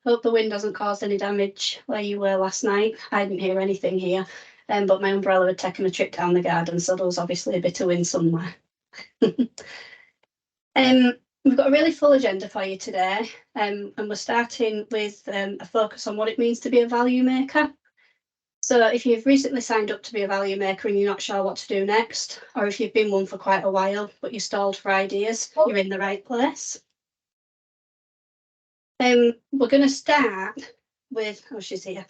Hope the wind hasn't caused any damage where you were last night. I didn't hear anything here, but my umbrella had taken a trip down the garden, so there was obviously a bit of wind somewhere. We've got a really full agenda for you today, and we're starting with a focus on what it means to be a value maker. So if you've recently signed up to be a value maker and you're not sure what to do next, or if you've been one for quite a while but you're stalled for ideas, you're in the right place. We're going to start with, she's here.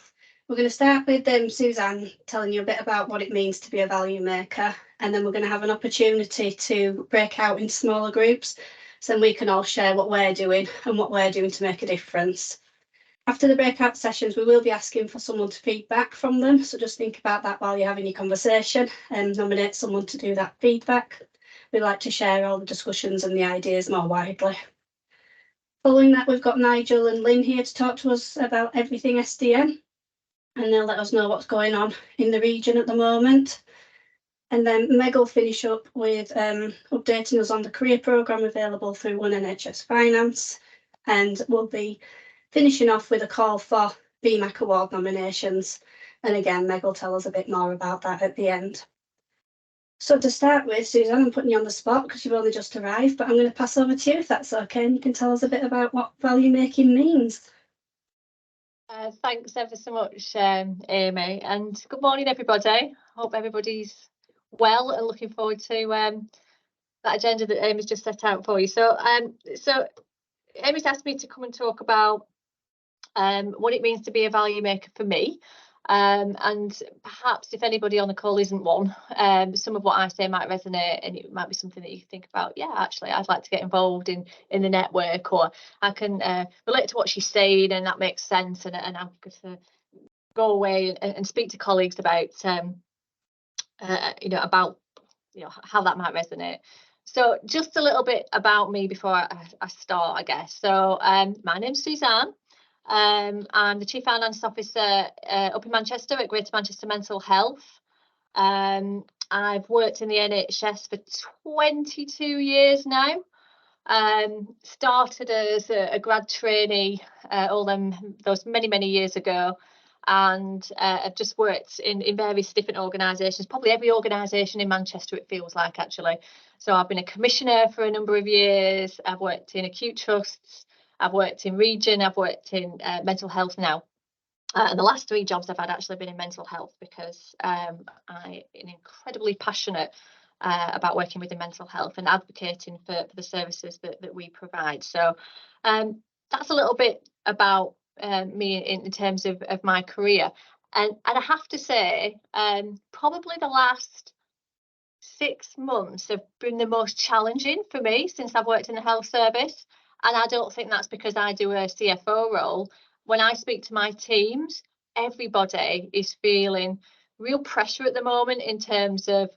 We're going to start with Suzanne telling you a bit about what it means to be a value maker, and then we're going to have an opportunity to break out in smaller groups so we can all share what we're doing and what we're doing to make a difference. After the breakout sessions, we will be asking for someone to feedback from them, so just think about that while you're having your conversation and nominate someone to do that feedback. We like to share all the discussions and the ideas more widely. Following that, we've got Nigel and Lynn here to talk to us about everything SDN, and they'll let us know what's going on in the region at the moment. And then Meg will finish up with updating us on the career programme available through One NHS Finance, and we'll be finishing off with a call for BMAC Award nominations. And again, Meg will tell us a bit more about that at the end. So to start with, Suzanne, I'm putting you on the spot because you've only just arrived, but I'm going to pass over to you if that's okay, and you can tell us a bit about what value making means. Thanks ever so much, Amy, and good morning, everybody. Hope everybody's well and looking forward to that agenda that Amy's just set out for you. So Amy's asked me to come and talk about what it means to be a value maker for me. And perhaps if anybody on the call isn't one, some of what I say might resonate, and it might be something that you think about. Yeah, actually, I'd like to get involved in the network, or I can relate to what she's saying, and that makes sense. And I'm going to go away and speak to colleagues about, about how that might resonate. So just a little bit about me before I start, I guess. So my name's Suzanne. I'm the Chief Finance Officer up in Manchester at Greater Manchester Mental Health. I've worked in the NHS for 22 years now. Started as a grad trainee those many years ago, and I've just worked in various different organisations, probably every organisation in Manchester it feels like, actually. So I've been a commissioner for a number of years. I've worked in acute trusts, I've worked in region, I've worked in mental health now. And the last 3 jobs I've had actually been in mental health, because I'm incredibly passionate about working within mental health and advocating for the services that we provide. So that's a little bit about me in terms of my career. And I have to say, probably the last 6 months have been the most challenging for me since I've worked in the health service. And I don't think that's because I do a CFO role. When I speak to my teams, everybody is feeling real pressure at the moment in terms of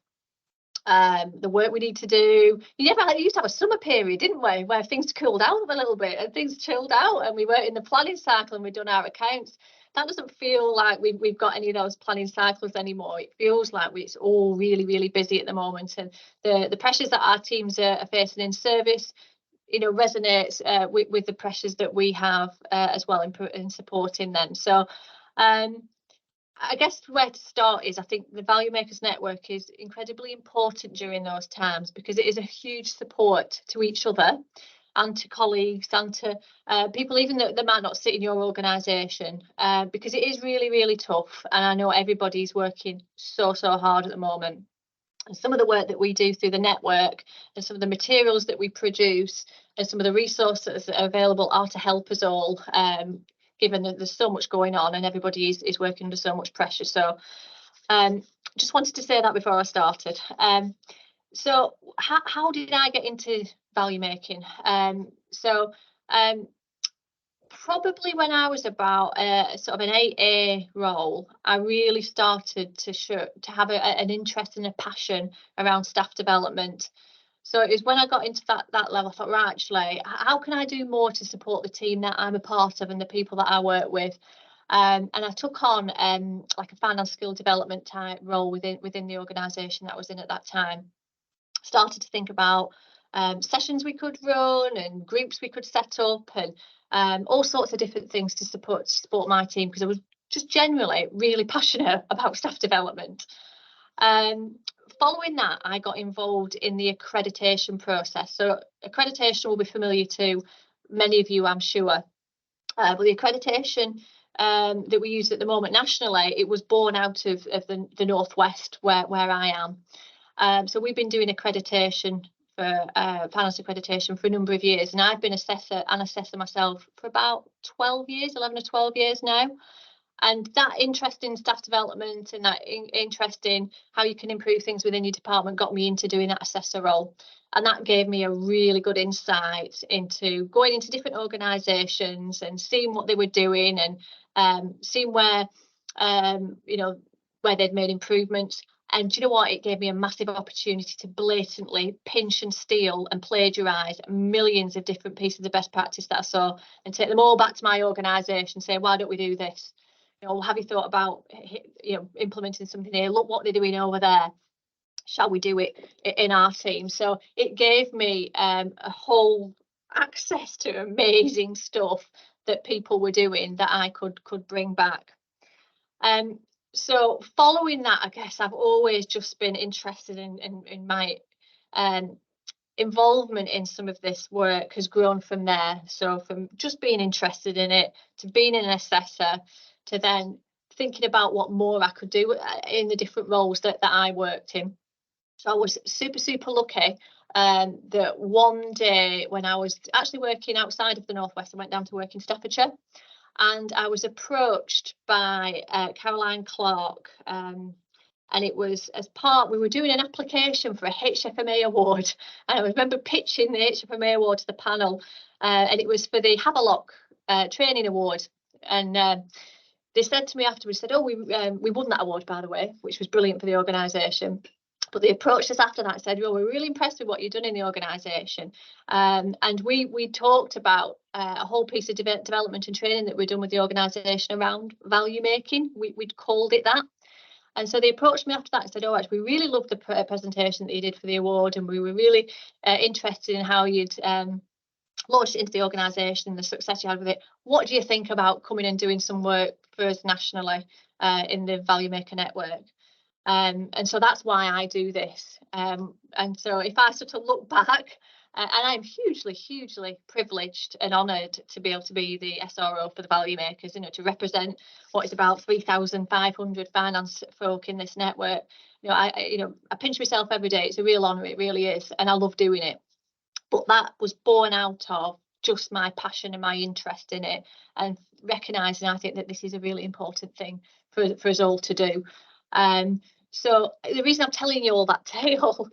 the work we need to do. You used to have a summer period, didn't we, where things cooled down a little bit and things chilled out, and we were in the planning cycle and we'd done our accounts. That doesn't feel like we've got any of those planning cycles anymore. It feels like it's all really busy at the moment, and the pressures that our teams are facing in service, resonates with the pressures that we have as well in supporting them. So I guess where to start is, I think the Value Makers Network is incredibly important during those times, because it is a huge support to each other and to colleagues and to people even that might not sit in your organisation, because it is really tough, and I know everybody's working so hard at the moment. And some of the work that we do through the network and some of the materials that we produce and some of the resources that are available are to help us all, given that there's so much going on and everybody is working under so much pressure. So just wanted to say that before I started. So how did I get into value making? Probably when I was about sort of an 8A role, I really started to have an interest and a passion around staff development. So it was when I got into that level, I thought, right, actually, how can I do more to support the team that I'm a part of and the people that I work with? And I took on like a finance skill development type role within the organisation that I was in at that time. Started to think about sessions we could run and groups we could set up, and all sorts of different things to support my team, because I was just generally really passionate about staff development. Following that, I got involved in the accreditation process. So accreditation will be familiar to many of you, I'm sure. But the accreditation that we use at the moment nationally, it was born out of the Northwest where I am. So we've been doing accreditation for finance accreditation for a number of years, and I've been an assessor myself for about 12 years, 11 or 12 years now. And that interest in staff development and that interest in how you can improve things within your department got me into doing that assessor role. And that gave me a really good insight into going into different organisations and seeing what they were doing, and seeing where, where they'd made improvements. And do you know what? It gave me a massive opportunity to blatantly pinch and steal and plagiarise millions of different pieces of best practice that I saw and take them all back to my organisation and say, why don't we do this? Have you thought about implementing something here? Look what they're doing over there. Shall we do it in our team? So it gave me a whole access to amazing stuff that people were doing that I could bring back. So following that, I guess I've always just been interested in my involvement in some of this work has grown from there. So from just being interested in it to being an assessor to then thinking about what more I could do in the different roles that I worked in. So I was super lucky that one day when I was actually working outside of the Northwest, I went down to work in Staffordshire, and I was approached by Caroline Clark, and it was we were doing an application for a HFMA award, and I remember pitching the HFMA award to the panel, and it was for the Havelock training award, and they said to me afterwards, said, oh, we won that award, by the way, which was brilliant for the organisation. But they approached us after that and said, well, we're really impressed with what you've done in the organisation. And we talked about a whole piece of development and training that we'd done with the organisation around value making. We'd called it that. And so they approached me after that and said, oh, actually, we really loved the presentation that you did for the award, and we were really interested in how you'd launched it into the organisation and the success you had with it. What do you think about coming and doing some work for us nationally in the Value Maker Network? And so that's why I do this. And so if I sort of look back, and I'm hugely privileged and honoured to be able to be the SRO for the Value Makers, to represent what is about 3,500 finance folk in this network. I pinch myself every day. It's a real honour, it really is, and I love doing it. But that was born out of just my passion and my interest in it, and recognising, I think, that this is a really important thing for us all to do. So the reason I'm telling you all that tale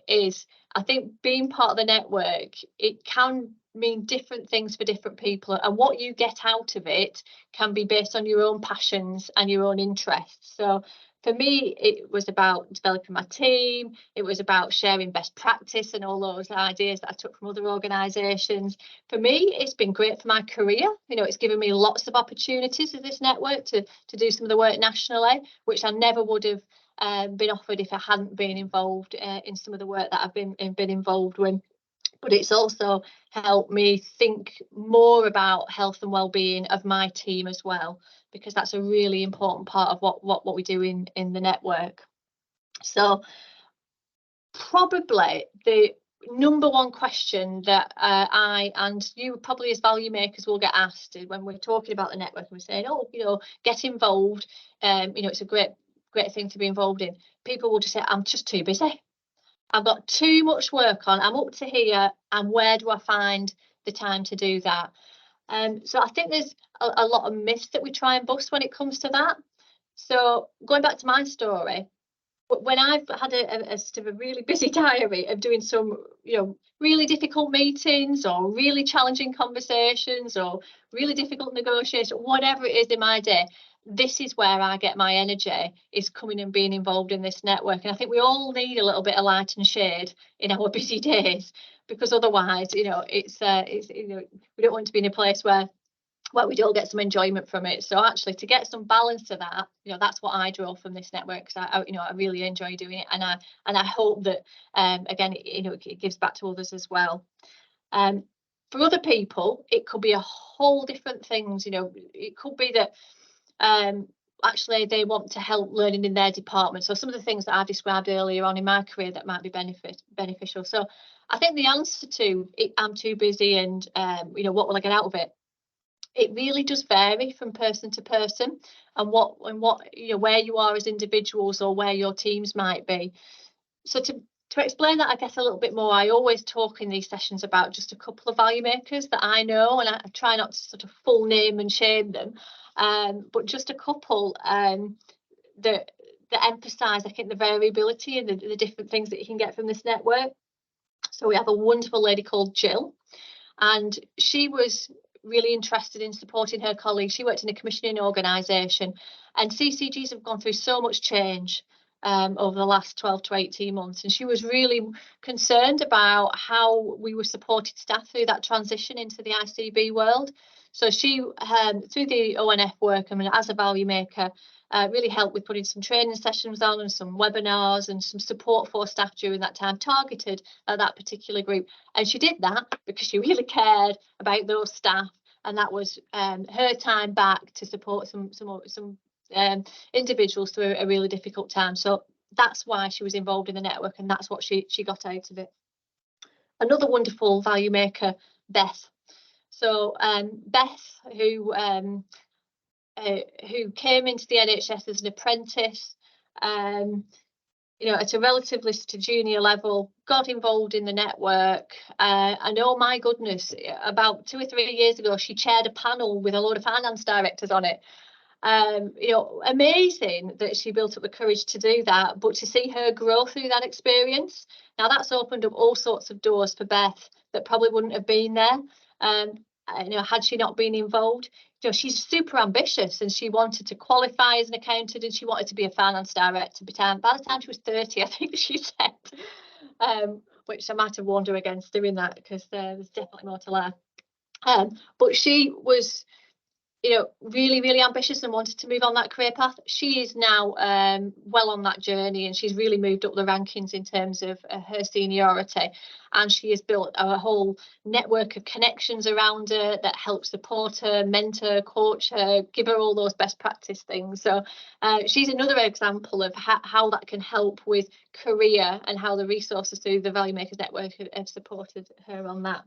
is I think being part of the network, it can mean different things for different people, and what you get out of it can be based on your own passions and your own interests. So for me, it was about developing my team. It was about sharing best practice and all those ideas that I took from other organisations. For me, it's been great for my career. It's given me lots of opportunities in this network to do some of the work nationally, which I never would have been offered if I hadn't been involved in some of the work that I've been involved with. But it's also helped me think more about health and well-being of my team as well, because that's a really important part of what we do in the network. So probably the number one question that I and you probably as value makers will get asked when we're talking about the network, and we're saying, oh, get involved. It's a great thing to be involved in. People will just say, I'm just too busy. I've got too much work on. I'm up to here, and where do I find the time to do that? So I think there's a lot of myths that we try and bust when it comes to that. So going back to my story, when I've had a sort of a really busy diary of doing some, really difficult meetings or really challenging conversations or really difficult negotiations, whatever it is in my day, this is where I get my energy, is coming and being involved in this network. And I think we all need a little bit of light and shade in our busy days, because otherwise, it's we don't want to be in a place where where we all get some enjoyment from it. So actually, to get some balance to that, that's what I draw from this network, because I really enjoy doing it, and I hope that again, it gives back to others as well. For other people, it could be a whole different things. It could be that actually they want to help learning in their department. So some of the things that I've described earlier on in my career that might be beneficial. So I think the answer to I'm too busy and what will I get out of it? It really does vary from person to person, and what where you are as individuals or where your teams might be. So to explain that, I guess, a little bit more, I always talk in these sessions about just a couple of value makers that I know, and I try not to sort of full name and shame them, but just a couple that emphasise, I think, the variability and the different things that you can get from this network. So we have a wonderful lady called Jill, and she was really interested in supporting her colleagues. She worked in a commissioning organisation, and CCGs have gone through so much change over the last 12 to 18 months, and she was really concerned about how we were supporting staff through that transition into the ICB world. So she, through the ONF work, as a value maker, really helped with putting some training sessions on and some webinars and some support for staff during that time, targeted at that particular group. And she did that because she really cared about those staff, and that was her time back to support some individuals through a really difficult time. So that's why she was involved in the network, and that's what she got out of it. Another wonderful value maker, Beth. So Beth, who came into the NHS as an apprentice, at a relatively junior level, got involved in the network, and oh my goodness, about 2 or 3 years ago, she chaired a panel with a load of finance directors on it. Amazing that she built up the courage to do that, but to see her grow through that experience, now that's opened up all sorts of doors for Beth that probably wouldn't have been there had she not been involved. She's super ambitious, and she wanted to qualify as an accountant, and she wanted to be a finance director by the time she was 30, I think she said, which I might have warned her against doing that, because there's definitely more to learn. But she was really, really ambitious and wanted to move on that career path. She is now well on that journey, and she's really moved up the rankings in terms of her seniority, and she has built a whole network of connections around her that help support her, mentor, coach her, give her all those best practice things. So she's another example of how that can help with career, and how the resources through the Value Makers Network have supported her on that.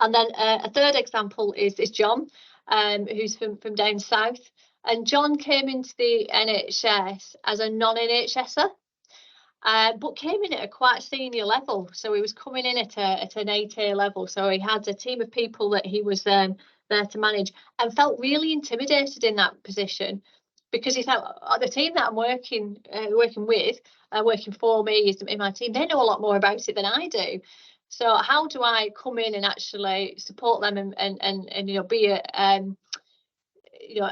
And then a third example is John, who's from down south. And John came into the NHS as a non-NHSer, but came in at a quite senior level. So he was coming in at an 8A level. So he had a team of people that he was there to manage, and felt really intimidated in that position, because he thought, the team that I'm working with, working for me, is in my team, they know a lot more about it than I do. So how do I come in and actually support them and be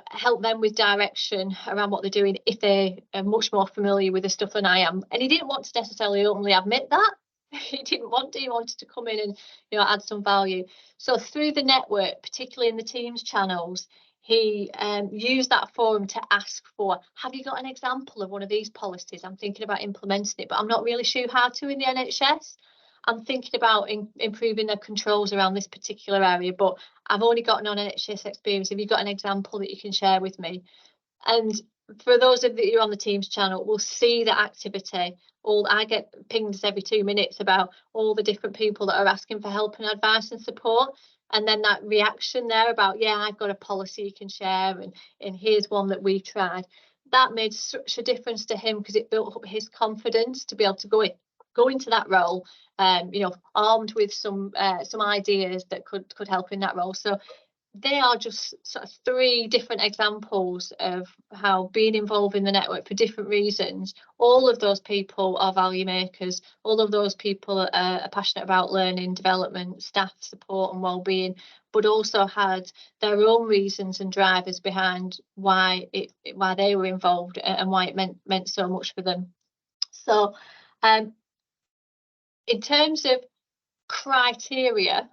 help them with direction around what they're doing, if they are much more familiar with the stuff than I am? And he didn't want to necessarily openly admit that. He wanted to come in and add some value. So through the network, particularly in the Teams channels, he used that forum to ask for, have you got an example of one of these policies? I'm thinking about implementing it, but I'm not really sure how to in the NHS. I'm thinking about improving the controls around this particular area, but I've only got non-NHS experience. Have you got an example that you can share with me? And for those of you on the Teams channel, we'll see the activity. I get pings every 2 minutes about all the different people that are asking for help and advice and support. And then that reaction there about, yeah, I've got a policy you can share, and here's one that we tried. That made such a difference to him, because it built up his confidence to be able to go into that role, armed with some ideas that could help in that role. So they are just sort of 3 different examples of how being involved in the network for different reasons, all of those people are value makers, all of those people are passionate about learning, development, staff support and well-being, but also had their own reasons and drivers behind why they were involved, and why it meant so much for them. So in terms of criteria,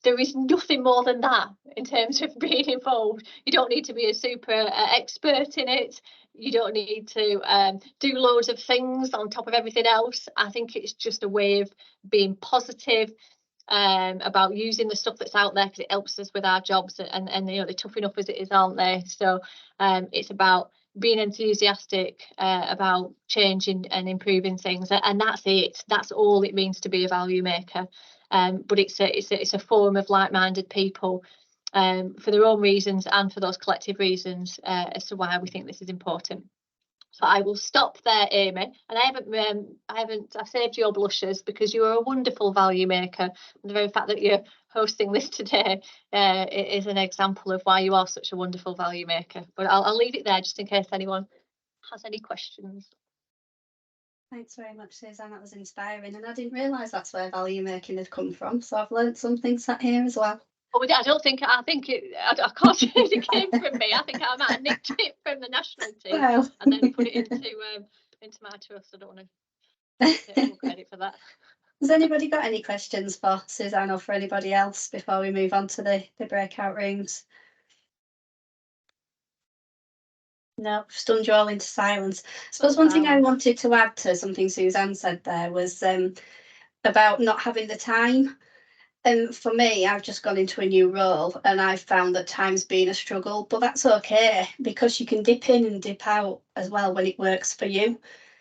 there is nothing more than that in terms of being involved. You don't need to be a super expert in it. You don't need to do loads of things on top of everything else. I think it's just a way of being positive, about using the stuff that's out there, because it helps us with our jobs, and they're tough enough as it is, aren't they? So it's about being enthusiastic about changing and improving things, and that's it. That's all it means to be a value maker. But it's a forum of like-minded people, for their own reasons and for those collective reasons, as to why we think this is important. So I will stop there, Amy, and I've saved your blushes, because you are a wonderful value maker. And the very fact that you're hosting this today is an example of why you are such a wonderful value maker. But I'll leave it there just in case anyone has any questions. Thanks very much, Suzanne. That was inspiring, and I didn't realise that's where value making had come from. So I've learnt something sat here as well. Oh, I can't say it came from me. I think I might have nicked it from the national team, well, and then put it into my trust. I don't want to take full credit for that. Has anybody got any questions for Suzanne or for anybody else before we move on to the breakout rooms? No, stunned you all into silence. I suppose one thing I wanted to add to something Suzanne said there was about not having the time. For me, I've just gone into a new role, and I've found that time's been a struggle, but that's okay, because you can dip in and dip out as well when it works for you.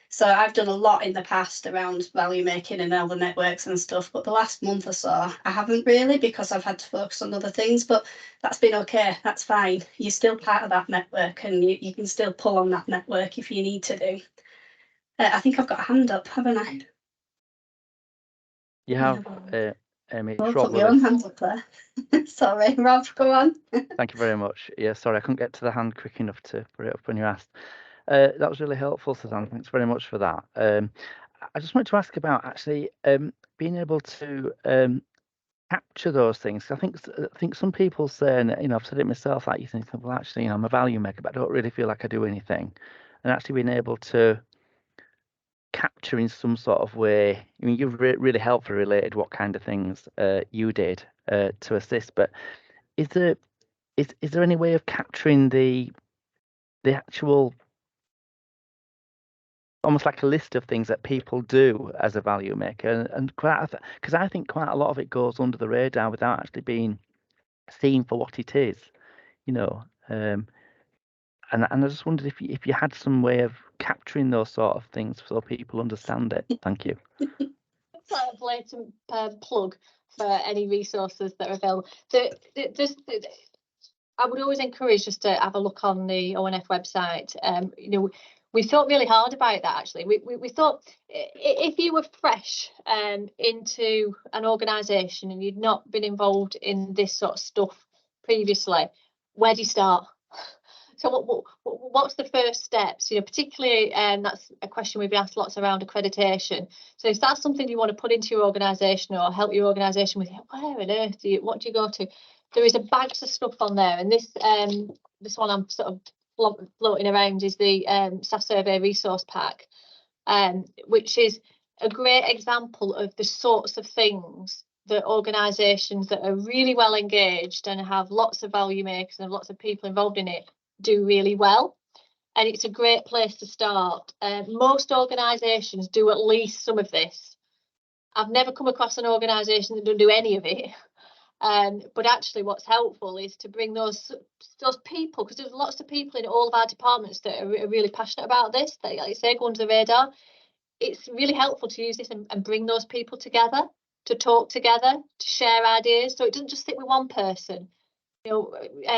So I've done a lot in the past around value making and all the networks and stuff, but the last month or so I haven't really, because I've had to focus on other things, but that's been okay. That's fine. You're still part of that network, and you can still pull on that network if you need to do. I think I've got a hand up, haven't I? You have, Amy. Well, put your own hand up there. Sorry, Rob, go on. Thank you very much. Yeah, sorry, I couldn't get to the hand quick enough to put it up when you asked. That was really helpful, Suzanne. Thanks very much for that. I just wanted to ask about actually being able to capture those things. I think some people say, and I've said it myself, like you think, well, actually, I'm a value maker, but I don't really feel like I do anything. And actually being able to capture in some sort of way. I mean, you've really helpfully related what kind of things you did to assist. But is there any way of capturing the actual, almost like a list of things that people do as a value maker, and because I think quite a lot of it goes under the radar without actually being seen for what it is, and I just wondered if you had some way of capturing those sort of things so people understand it. Thank you. It's like a blatant plug for any resources that are available. I would always encourage just to have a look on the ONF website. We thought really hard about that, actually. We thought if you were fresh into an organisation and you'd not been involved in this sort of stuff previously, where do you start? So what's the first steps? Particularly, that's a question we've been asked lots around accreditation. So if that's something you want to put into your organisation or help your organisation with, where on earth what do you go to? There is a bags of stuff on there, and this one I'm sort of floating around is the staff survey resource pack, which is a great example of the sorts of things that organisations that are really well engaged and have lots of value makers and lots of people involved in it do really well. And it's a great place to start. Most organisations do at least some of this. I've never come across an organisation that doesn't do any of it. But actually what's helpful is to bring those people, because there's lots of people in all of our departments that are really passionate about this, that, like you say, go under the radar. It's really helpful to use this and bring those people together, to talk together, to share ideas, so it doesn't just sit with one person.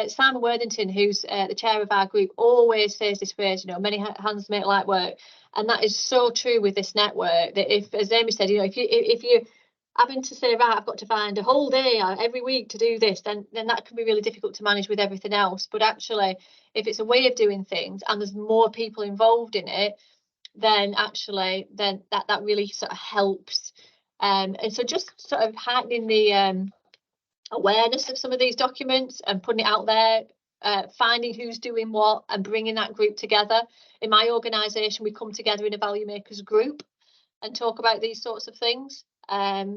Simon Worthington, who's the chair of our group, always says this phrase, many hands make light work, and that is so true with this network. That if, as Amy said, if you having to say, right, I've got to find a whole day every week to do this, then that can be really difficult to manage with everything else. But actually, if it's a way of doing things and there's more people involved in it, then actually that really sort of helps. And so just sort of heightening the awareness of some of these documents and putting it out there, finding who's doing what and bringing that group together. In my organisation, we come together in a value makers group and talk about these sorts of things.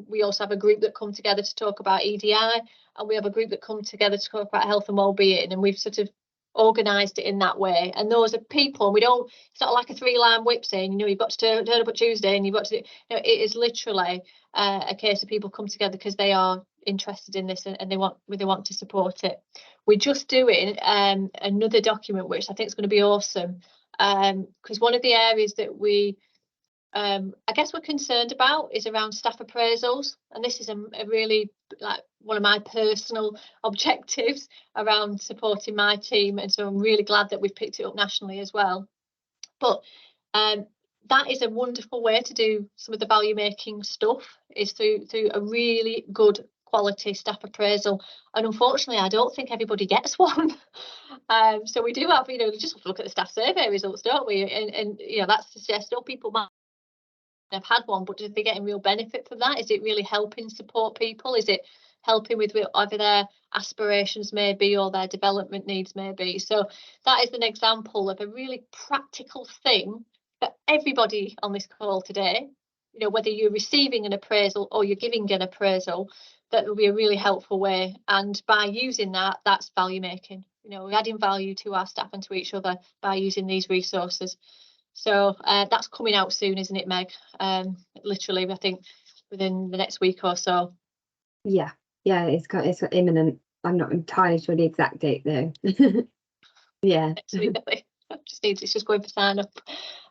We also have a group that come together to talk about EDI, and we have a group that come together to talk about health and well-being, and we've sort of organised it in that way. And those are people, and it's not like a 3-line whip saying, you've got to turn up at Tuesday and you've got to, it is literally a case of people come together because they are interested in this and they want to support it. We're just doing another document which I think is going to be awesome, because one of the areas that we I guess we're concerned about is around staff appraisals, and this is a really one of my personal objectives around supporting my team, and so I'm really glad that we've picked it up nationally as well. But that is a wonderful way to do some of the value making stuff, is through a really good quality staff appraisal, and unfortunately I don't think everybody gets one. So we do have, we just look at the staff survey results, don't we, and that suggests people might have had one, but are they getting real benefit from that? Is it really helping support people? Is it helping with whatever their aspirations may be or their development needs may be? So that is an example of a really practical thing for everybody on this call today. Whether you're receiving an appraisal or you're giving an appraisal, that will be a really helpful way. And by using that, that's value making. We're adding value to our staff and to each other by using these resources. So that's coming out soon, isn't it, Meg? Literally, I think within the next week or so. Yeah, it's imminent. I'm not entirely sure the exact date though. Yeah. It's just going for sign up.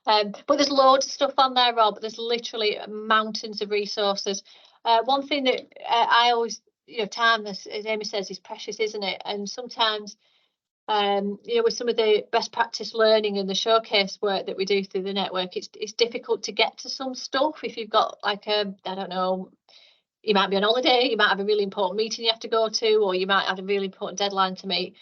But there's loads of stuff on there, Rob. There's literally mountains of resources. One thing that I always, time, as Amy says, is precious, isn't it? And sometimes with some of the best practice learning and the showcase work that we do through the network, it's difficult to get to some stuff if you've got I don't know, you might be on holiday, you might have a really important meeting you have to go to, or you might have a really important deadline to meet.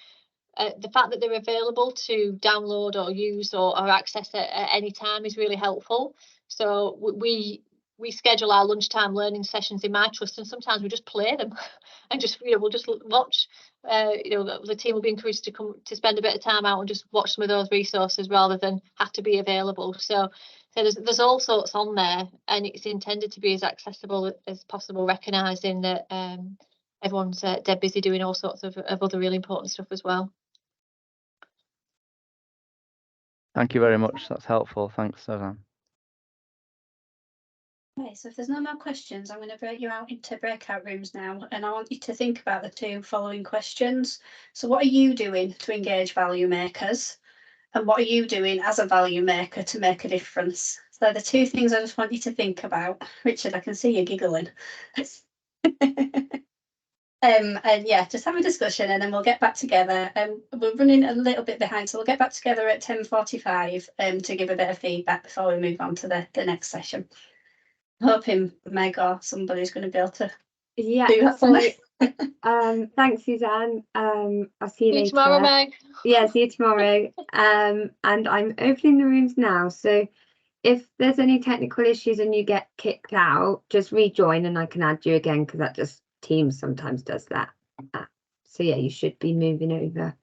The fact that they're available to download or use or access at any time is really helpful. So we schedule our lunchtime learning sessions in my trust, and sometimes we just play them and just we'll just watch. The team will be encouraged to come to spend a bit of time out and just watch some of those resources rather than have to be available. So there's all sorts on there, and it's intended to be as accessible as possible, recognising that everyone's dead busy doing all sorts of other really important stuff as well. Thank you very much. That's helpful. Thanks, Suzanne. Okay, so if there's no more questions, I'm going to break you out into breakout rooms now, and I want you to think about the 2 following questions. So what are you doing to engage value makers? And what are you doing as a value maker to make a difference? So they're the 2 things I just want you to think about. Richard, I can see you giggling. And yeah, just have a discussion and then we'll get back together. We're running a little bit behind, so we'll get back together at 10:45 to give a bit of feedback before we move on to the next session. Hoping Meg or somebody's going to be able to do that for me. Thanks, Suzanne. I'll see you later. Tomorrow, Meg. Yeah, see you tomorrow. And I'm opening the rooms now, so if there's any technical issues and you get kicked out, just rejoin and I can add you again, because that just Teams sometimes does that. So yeah, you should be moving over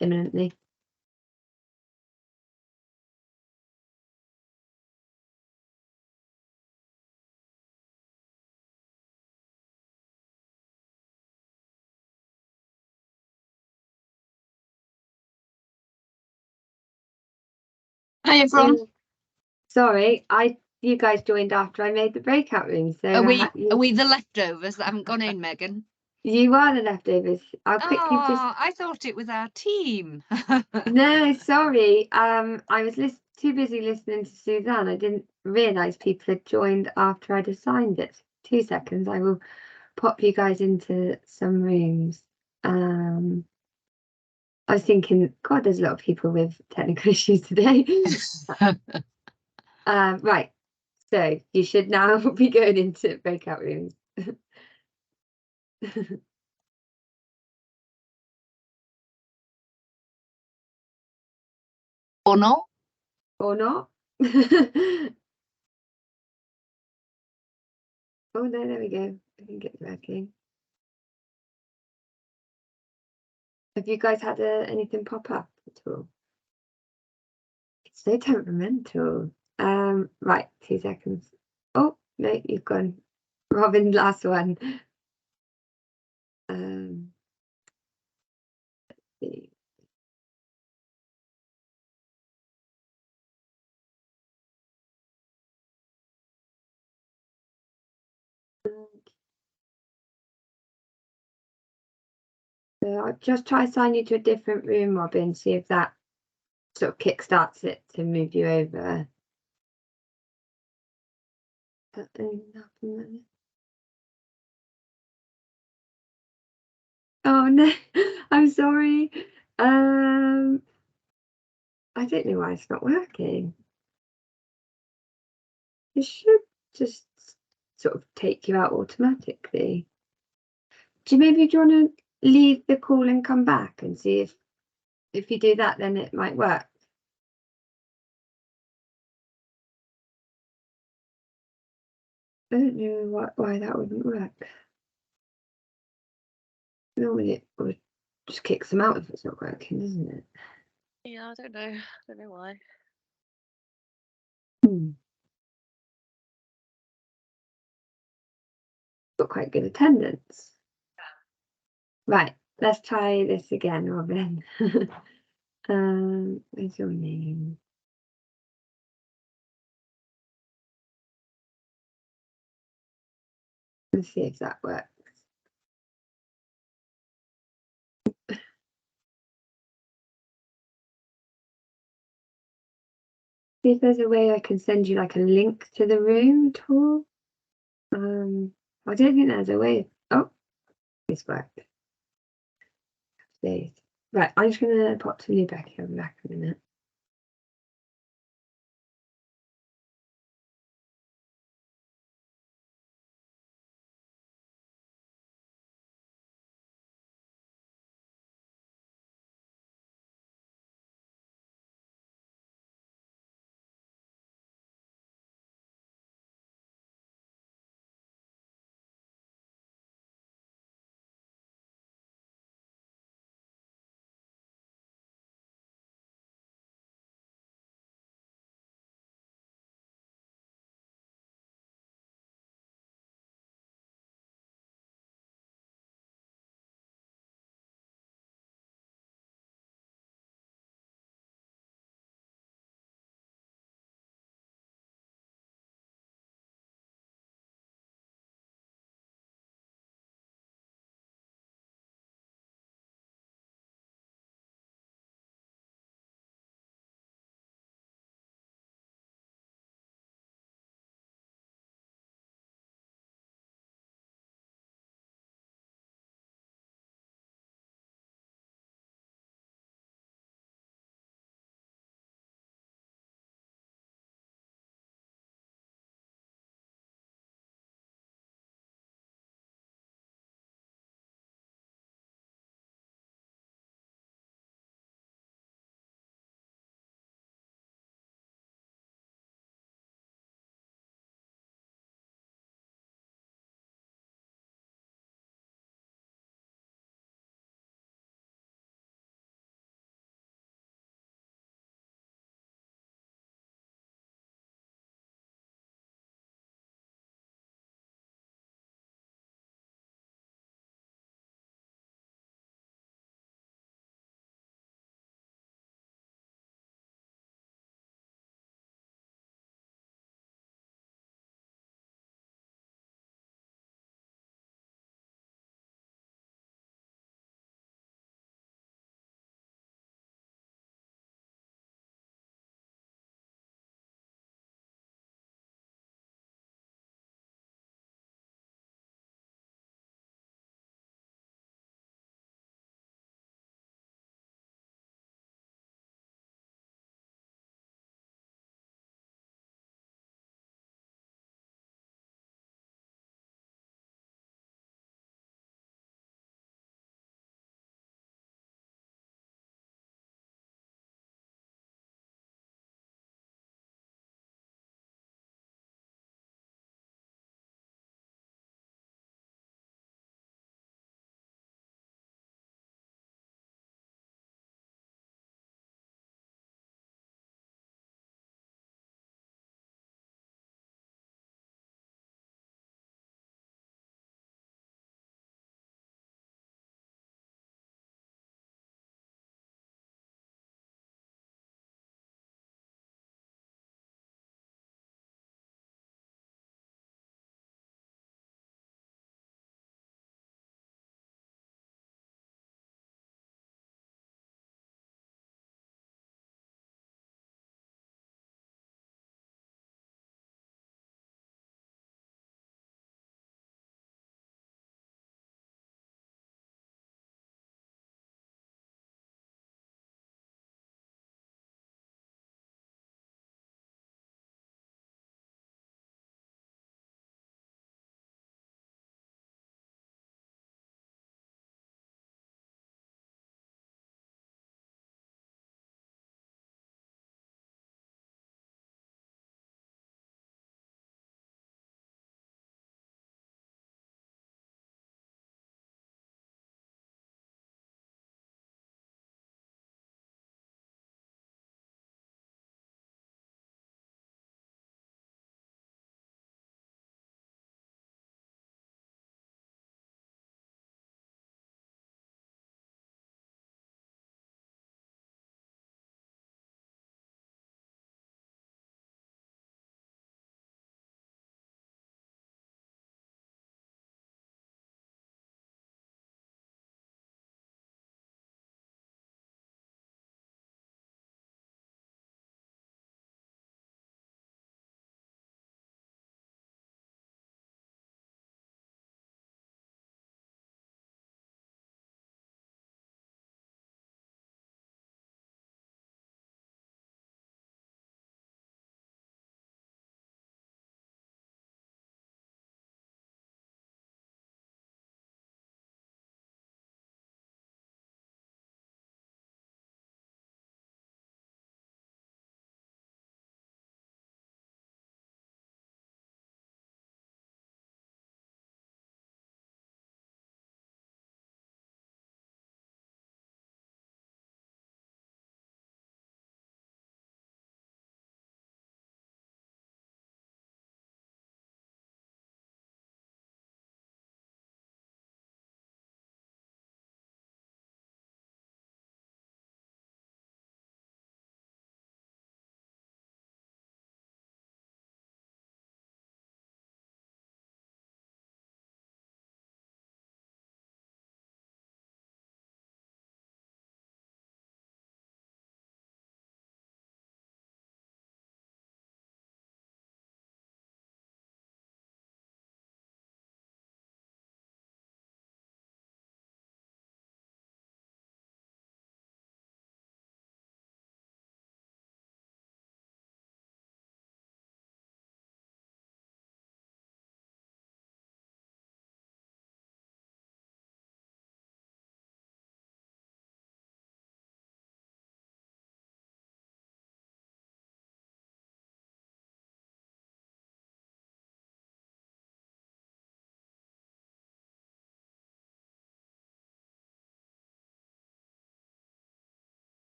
imminently. Hi everyone. Sorry, you guys joined after I made the breakout room. So are we the leftovers that haven't gone in, Megan? You are the leftovers. I'll quickly I thought it was our team. No, sorry. I was too busy listening to Suzanne. I didn't realise people had joined after I'd assigned it. 2 seconds. I will pop you guys into some rooms. I was thinking, God, there's a lot of people with technical issues today. Right. So you should now be going into breakout rooms. Or not? Or not? Oh no, there we go. I think it's working. Have you guys had anything pop up at all? It's so temperamental. Right, 2 seconds. Oh no, you've gone. Robin, last one. Let's see. So I'll just try assign you to a different room, Robin, see if that sort of kickstarts it to move you over. Oh no, I'm sorry. I don't know why it's not working. It should just sort of take you out automatically. Do you want to leave the call and come back and see if you do that, then it might work? I don't know why that wouldn't work. Normally it would just kick them out if it's not working, isn't it? Yeah, I don't know. I don't know why. Got quite good attendance. Right, let's try this again, Robin. Where's your name? Let's see if that works. See if there's a way I can send you like a link to the room at all. I don't think there's a way. Oh, this worked. Right, I'm just gonna pop to you back here. I'll be back in a minute.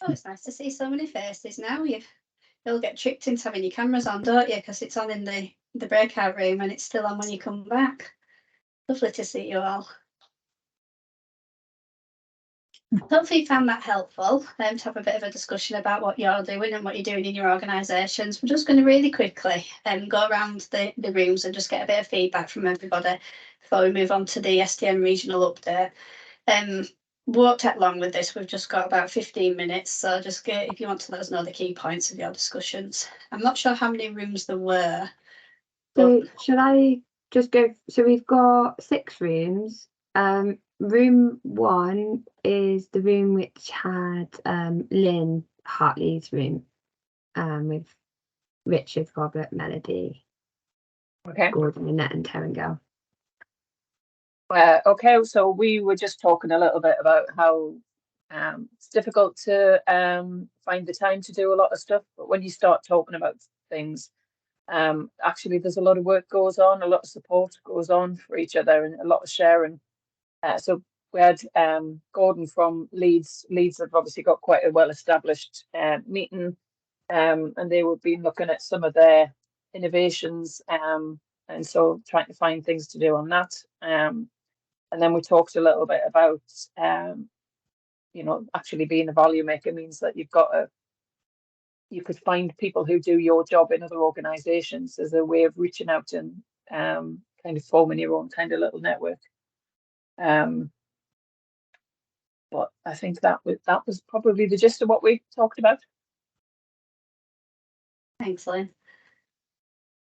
Oh, it's nice to see so many faces now. You'll get tricked into having your cameras on, don't you? Because it's on in the breakout room and it's still on when you come back. Lovely to see you all. Hopefully you found that helpful, to have a bit of a discussion about what you're doing and what you're doing in your organisations. We're just going to really quickly go around the rooms and just get a bit of feedback from everybody before we move on to the STM regional update. Won't take long with this. We've just got about 15 minutes, so just if you want to let us know the key points of your discussions. I'm not sure how many rooms there were. So shall I just go? So we've got 6 rooms. Room 1 is the room which had Lynn Hartley's room, with Richard, Robert, Melody, Okay. Gordon, Annette, and Terengale. Okay, so we were just talking a little bit about how it's difficult to find the time to do a lot of stuff, but when you start talking about things, actually there's a lot of work goes on, a lot of support goes on for each other, and a lot of sharing. So we had Gordon from Leeds. Leeds have obviously got quite a well-established meeting, and they will be looking at some of their innovations, and so trying to find things to do on that. And then we talked a little bit about, actually being a value maker means that you could find people who do your job in other organisations as a way of reaching out and kind of forming your own kind of little network. But I think that was probably the gist of what we talked about. Thanks, Lynn.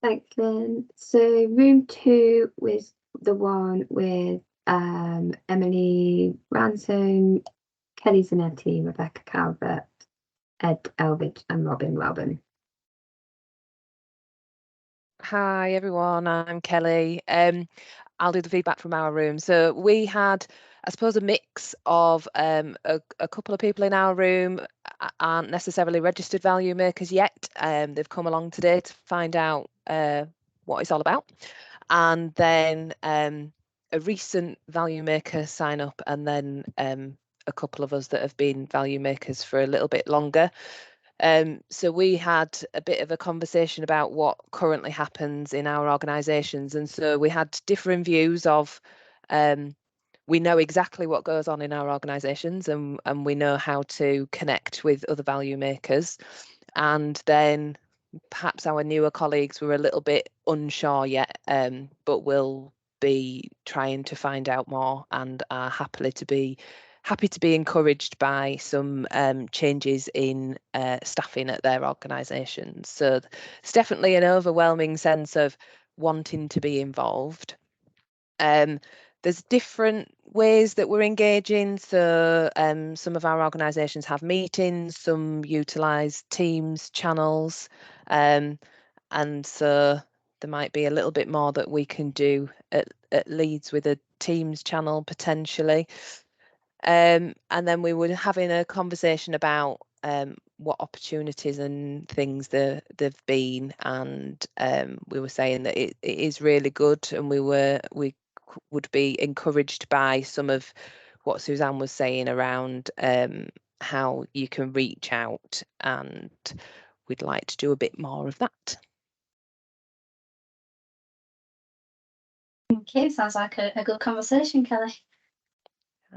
Thanks, Lynn. So room 2 was the one with Emily Ransom, Kelly Zanetti, Rebecca Calvert, Ed Elvidge, and Robin. Hi everyone, I'm Kelly. I'll do the feedback from our room. So we had, I suppose, a mix of a couple of people in our room aren't necessarily registered value makers yet. They've come along today to find out what it's all about. And then a recent value maker sign up, and then a couple of us that have been value makers for a little bit longer. So we had a bit of a conversation about what currently happens in our organisations, and so we had different views of we know exactly what goes on in our organisations, and we know how to connect with other value makers. And then perhaps our newer colleagues were a little bit unsure yet, but will be trying to find out more and are happy to be encouraged by some changes in staffing at their organisations. So it's definitely an overwhelming sense of wanting to be involved. There's different ways that we're engaging. So some of our organisations have meetings, some utilise Teams channels, and so there might be a little bit more that we can do at Leeds with a Teams channel potentially. And then we were having a conversation about what opportunities and things there've been, and we were saying that it is really good, and we would be encouraged by some of what Suzanne was saying around how you can reach out, and we'd like to do a bit more of that. Thank you. Sounds like a good conversation, Kelly.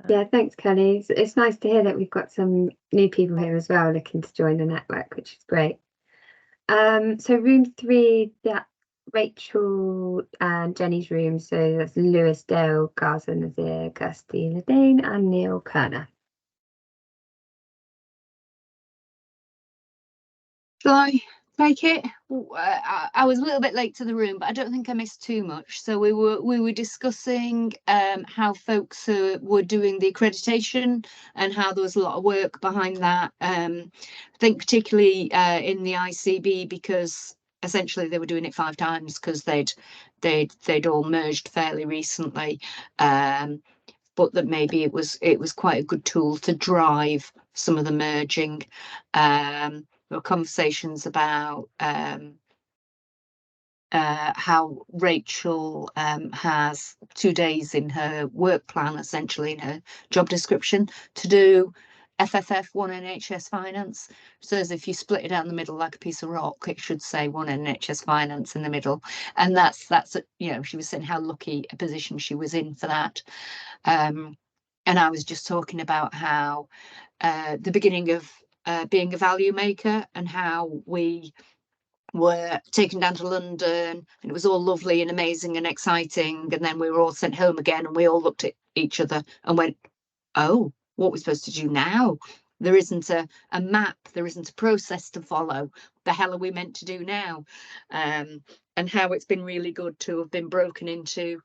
Yeah, thanks, Kelly. It's nice to hear that we've got some new people here as well looking to join the network, which is great. So room 3, that Rachel and Jenny's room. So that's Lewis Dale, Gaza Nazir, Kirsty Ladane, and Neil Kerner. Shall I take it? I was a little bit late to the room, but I don't think I missed too much. So we were discussing how folks were doing the accreditation and how there was a lot of work behind that. I think particularly in the ICB, because essentially they were doing it 5 times because they'd all merged fairly recently. But that maybe it was quite a good tool to drive some of the merging. There were conversations about how Rachel has 2 days in her work plan, essentially in her job description, to do FFF, one NHS finance. So as if you split it down the middle like a piece of rock, it should say one NHS finance in the middle. And that's you know, she was saying how lucky a position she was in for that. And I was just talking about how the beginning of being a value maker, and how we were taken down to London and it was all lovely and amazing and exciting, and then we were all sent home again, and we all looked at each other and went, oh, what are we supposed to do now? There isn't a map, there isn't a process to follow. What the hell are we meant to do now? And how it's been really good to have been broken into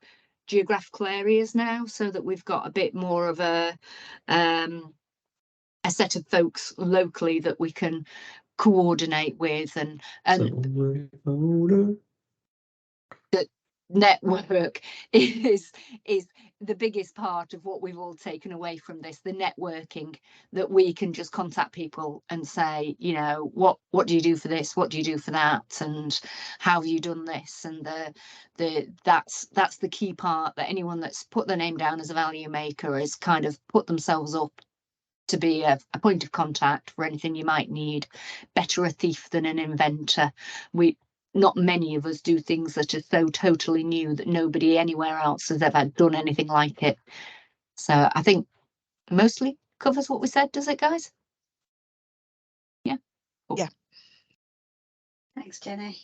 geographical areas now, so that we've got a bit more of a set of folks locally that we can coordinate with, and the network is the biggest part of what we've all taken away from this, the networking, that we can just contact people and say, you know, what do you do for this, what do you do for that, and how have you done this? And that's the key part, that anyone that's put their name down as a value maker has kind of put themselves up to be a point of contact for anything you might need. Better a thief than an inventor. Not many of us do things that are so totally new that nobody anywhere else has ever done anything like it. So I think mostly covers what we said, does it, guys? Yeah. Cool. Yeah. Thanks, Jenny.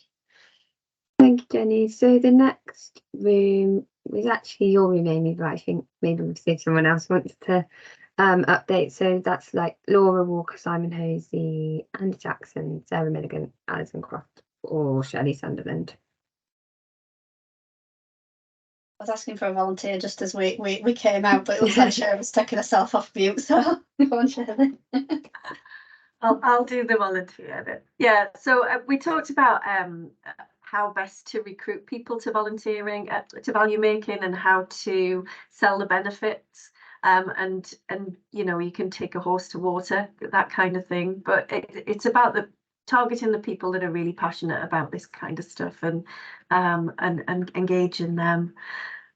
Thank you, Jenny. So the next room was actually your room, Amy, but I think maybe we'll see if someone else wants to update. So that's like Laura Walker, Simon Hosey, Andy Jackson, Sarah Milligan, Alison Croft, or Shelley Sunderland. I was asking for a volunteer just as we came out, but it looks like Shelley was taking herself off mute, so go on, Shelley. I'll do the volunteer bit. Yeah, so we talked about how best to recruit people to volunteering, to value making, and how to sell the benefits. And you know, you can take a horse to water, that kind of thing. But it's about targeting the people that are really passionate about this kind of stuff, and engaging them.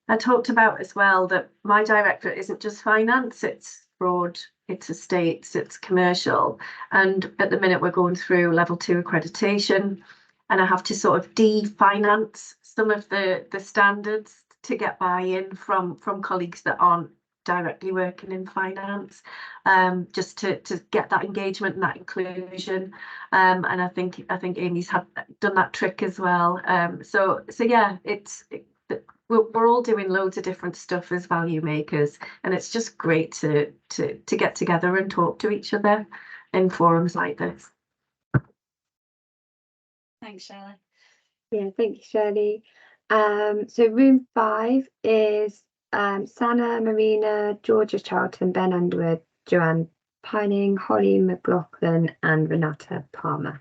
I talked about as well that my directorate isn't just finance, it's fraud, it's estates, it's commercial. And at the minute we're going through level 2 accreditation, and I have to sort of de-finance some of the standards to get buy-in from colleagues that aren't directly working in finance, just to get that engagement and that inclusion. And I think Amy's done that trick as well. So yeah, we're all doing loads of different stuff as value makers, and it's just great to get together and talk to each other in forums like this. Thanks, Shelley. Yeah, thank you, Shirley. So room 5 is Sana, Marina, Georgia Charlton, Ben Underwood, Joanne Pining, Holly McLaughlin, and Renata Palmer.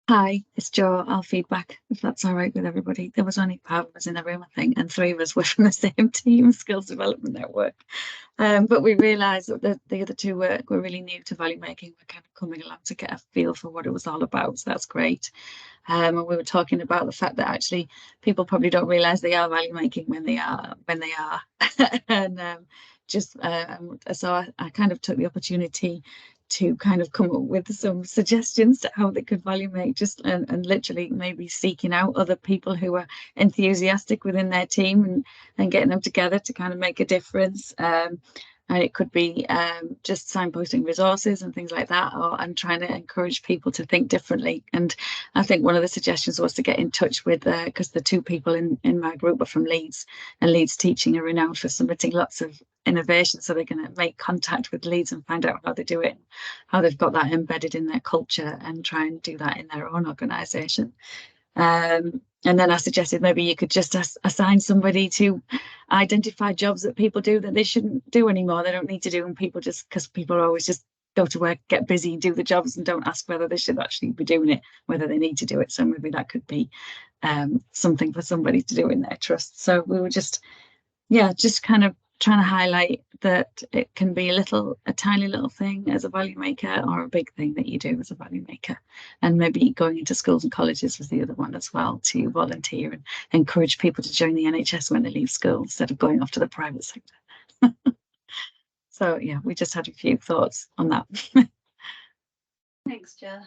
Hi, it's Jo. I'll feedback if that's all right with everybody. There was only 5 of us in the room, I think, and 3 of us were from the same team, Skills Development Network. But we realised that the other 2 were really new to value making. We're kind of coming along to get a feel for what it was all about, so that's great. And we were talking about the fact that actually people probably don't realise they are value making when they are. And so I kind of took the opportunity to kind of come up with some suggestions to how they could value make, and literally maybe seeking out other people who are enthusiastic within their team and getting them together to kind of make a difference. And it could be just signposting resources and things like that, and trying to encourage people to think differently. And I think one of the suggestions was to get in touch with, because the 2 people in my group are from Leeds, and Leeds Teaching are renowned for submitting lots of innovation, so they're going to make contact with Leeds and find out how they do it, how they've got that embedded in their culture, and try and do that in their own organisation. And then I suggested maybe you could just assign somebody to identify jobs that people do that they shouldn't do anymore. They don't need to do, and because people always just go to work, get busy, do the jobs, and don't ask whether they should actually be doing it, whether they need to do it. So maybe that could be something for somebody to do in their trust. So we were just kind of trying to highlight that it can be a tiny little thing as a value maker, or a big thing that you do as a value maker. And maybe going into schools and colleges was the other one as well, to volunteer and encourage people to join the NHS when they leave school instead of going off to the private sector. So yeah, we just had a few thoughts on that. Thanks, Jo.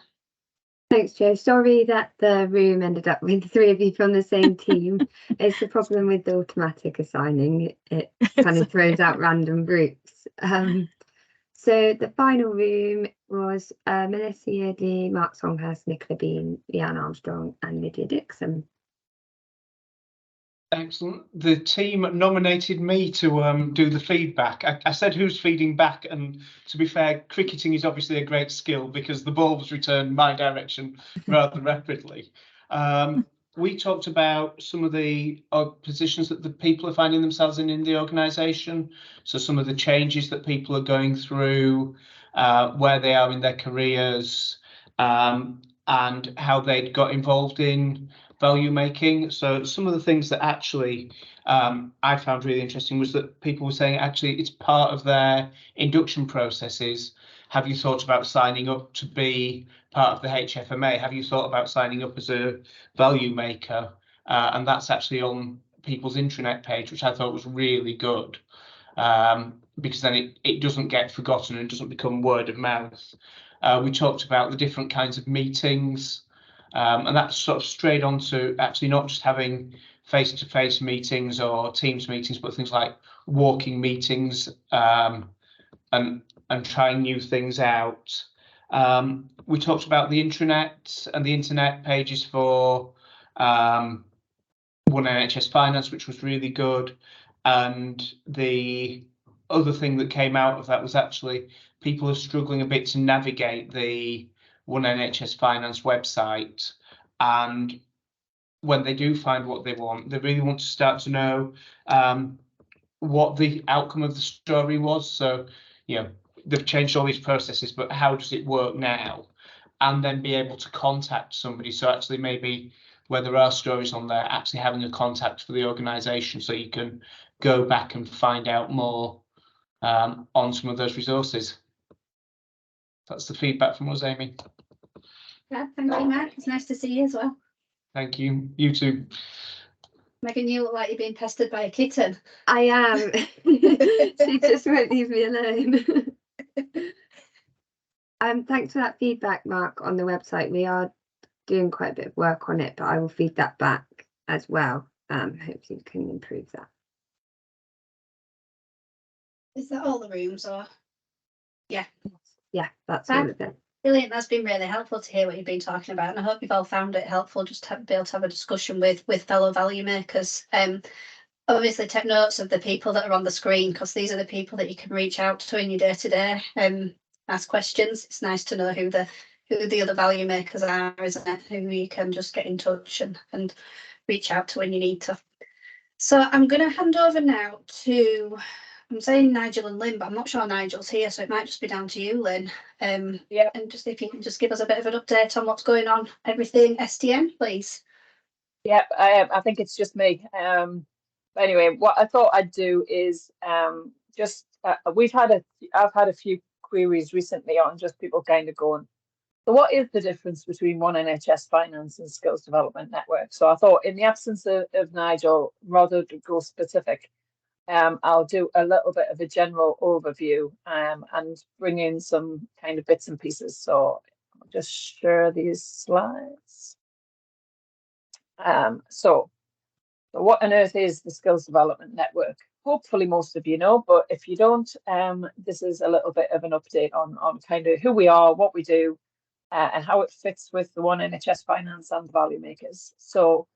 Thanks, Jo. Sorry that the room ended up with 3 of you from the same team. It's the problem with the automatic assigning. It kind of throws out random groups. So the final room was Melissa Yeardley, Mark Songhurst, Nicola Bean, Leanne Armstrong and Lydia Dixon. Excellent. The team nominated me to do the feedback. I said who's feeding back, and to be fair, cricketing is obviously a great skill because the ball was returned my direction rather rapidly. We talked about some of the positions that the people are finding themselves in the organisation. So some of the changes that people are going through, where they are in their careers, and how they'd got involved in value making. So some of the things that actually I found really interesting was that people were saying actually it's part of their induction processes. Have you thought about signing up to be part of the HFMA? Have you thought about signing up as a value maker? And that's actually on people's intranet page, which I thought was really good, because then it doesn't get forgotten and doesn't become word of mouth. We talked about the different kinds of meetings, and that's sort of straight on to actually not just having face-to-face meetings or Teams meetings, but things like walking meetings, and trying new things out. We talked about the intranet and the internet pages for One NHS Finance, which was really good. And the other thing that came out of that was actually people are struggling a bit to navigate the One NHS Finance website. And when they do find what they want, they really want to start to know what the outcome of the story was. So, you know, they've changed all these processes, but how does it work now? And then be able to contact somebody. So actually maybe where there are stories on there, actually having a contact for the organisation so you can go back and find out more on some of those resources. That's the feedback from us, Amy. Yeah, thank you, Mark. It's nice to see you as well. Thank you. You too. Megan, you look like you're being pestered by a kitten. I am. She just won't leave me alone. Thanks for that feedback, Mark, on the website. We are doing quite a bit of work on it, but I will feed that back as well. Hopefully we can improve that. Is that all the rooms or? Yeah. Yeah, that's all of it. Brilliant. That's been really helpful to hear what you've been talking about, and I hope you've all found it helpful just to be able to have a discussion with fellow value makers. Obviously take notes of the people that are on the screen, because these are the people that you can reach out to in your day-to-day, ask questions. It's nice to know who the other value makers are, isn't it? Who you can just get in touch and reach out to when you need to. So I'm going to hand over now to, I'm saying Nigel and Lynn, but I'm not sure Nigel's here, so it might just be down to you, Lynn. Yeah. And just if you can just give us a bit of an update on what's going on, everything STM, please. Yeah, I think it's just me. Anyway, what I thought I'd do is just I've had a few queries recently on just people kind of going, so what is the difference between One NHS Finance and Skills Development Network? So I thought, in the absence of Nigel, rather than go specific, I'll do a little bit of a general overview and bring in some kind of bits and pieces. So I'll just share these slides. So what on earth is the Skills Development Network? Hopefully most of you know, but if you don't, this is a little bit of an update on kind of who we are, what we do, and how it fits with the One NHS Finance and Value Makers. So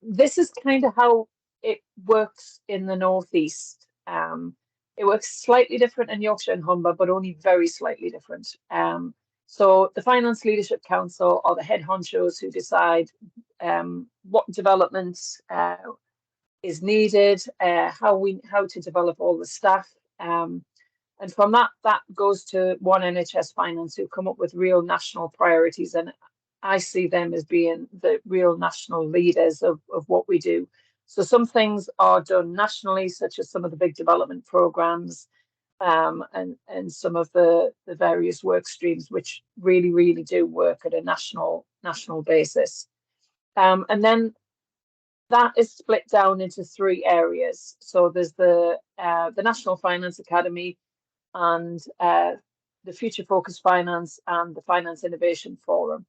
this is kind of how it works in the Northeast. It works slightly different in Yorkshire and Humber, but only very slightly different. So the Finance Leadership Council are the head honchos who decide what development is needed, how to develop all the staff. And from that goes to One NHS Finance, who come up with real national priorities. And I see them as being the real national leaders of what we do. So some things are done nationally, such as some of the big development programs, and some of the various work streams, which really do work at a national basis. And then That is split down into 3 areas. So there's the National Finance Academy, and the Future Focused Finance, and the Finance Innovation Forum.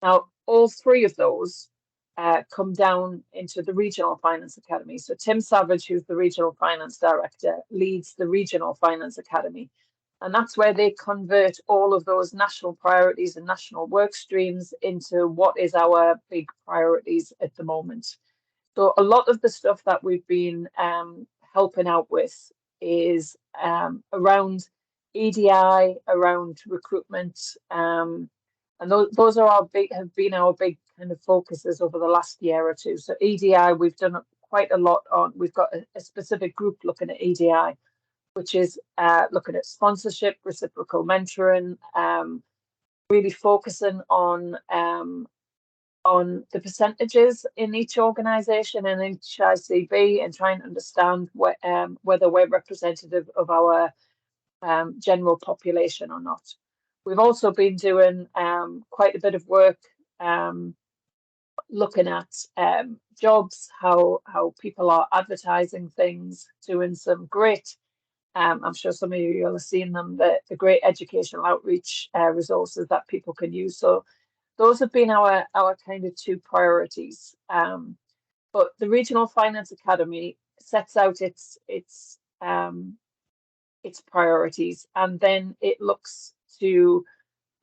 Now, all 3 of those come down into the Regional Finance Academy. So Tim Savage, who's the Regional Finance Director, leads the Regional Finance Academy. And that's where they convert all of those national priorities and national work streams into what is our big priorities at the moment. So a lot of the stuff that we've been helping out with is around EDI, around recruitment, and those are have been our big kind of focuses over the last year or two. So EDI, we've done quite a lot on. We've got a specific group looking at EDI, which is looking at sponsorship, reciprocal mentoring, really focusing on the percentages in each organisation and each ICB, and trying to understand whether we're representative of our general population or not. We've also been doing quite a bit of work looking at jobs, how people are advertising things, doing some great, I'm sure some of you will have seen them, the great educational outreach resources that people can use. So those have been our kind of 2 priorities. But the Regional Finance Academy sets out its priorities, and then it looks to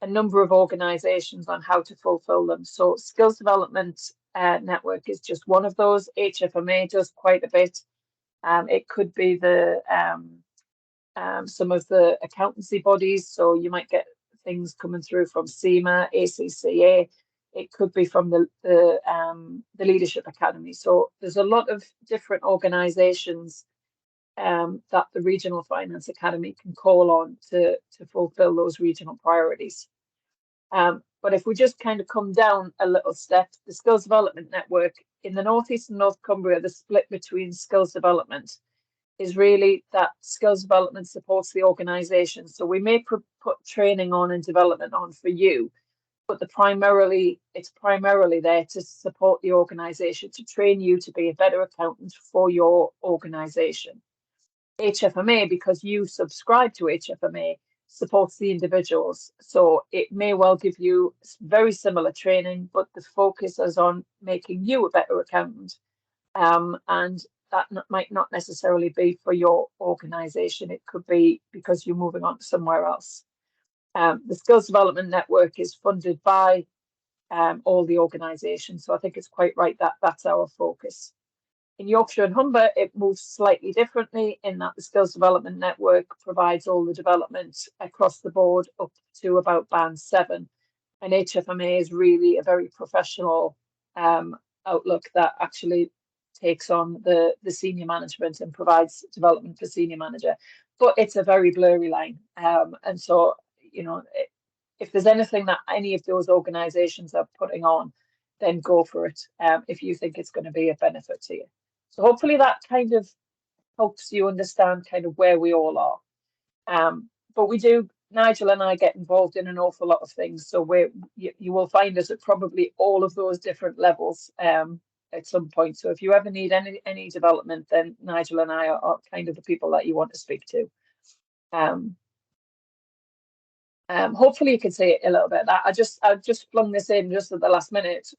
a number of organisations on how to fulfil them. So Skills Development Network is just one of those. HFMA does quite a bit. It could be the some of the accountancy bodies. So you might get things coming through from CIMA, ACCA. It could be from the Leadership Academy. So there's a lot of different organisations that the Regional Finance Academy can call on to fulfil those regional priorities. But if we just kind of come down a little step, the Skills Development Network in the North East and North Cumbria, the split between skills development is really that skills development supports the organisation. So we may put training on and development on for you, but it's primarily there to support the organisation, to train you to be a better accountant for your organisation. HFMA, because you subscribe to HFMA, supports the individuals. So it may well give you very similar training, but the focus is on making you a better accountant. And that might not necessarily be for your organisation. It could be because you're moving on to somewhere else. The Skills Development Network is funded by all the organisations. So I think it's quite right that that's our focus. In Yorkshire and Humber, it moves slightly differently in that the Skills Development Network provides all the development across the board up to about Band 7. And HFMA is really a very professional outlook that actually takes on the senior management and provides development for senior manager. But it's a very blurry line. And so, you know, if there's anything that any of those organisations are putting on, then go for it if you think it's going to be a benefit to you. So hopefully that kind of helps you understand kind of where we all are. But we do, Nigel and I get involved in an awful lot of things. So you will find us at probably all of those different levels at some point. So if you ever need any development, then Nigel and I are kind of the people that you want to speak to. Hopefully you can see a little bit of that. I just flung this in just at the last minute.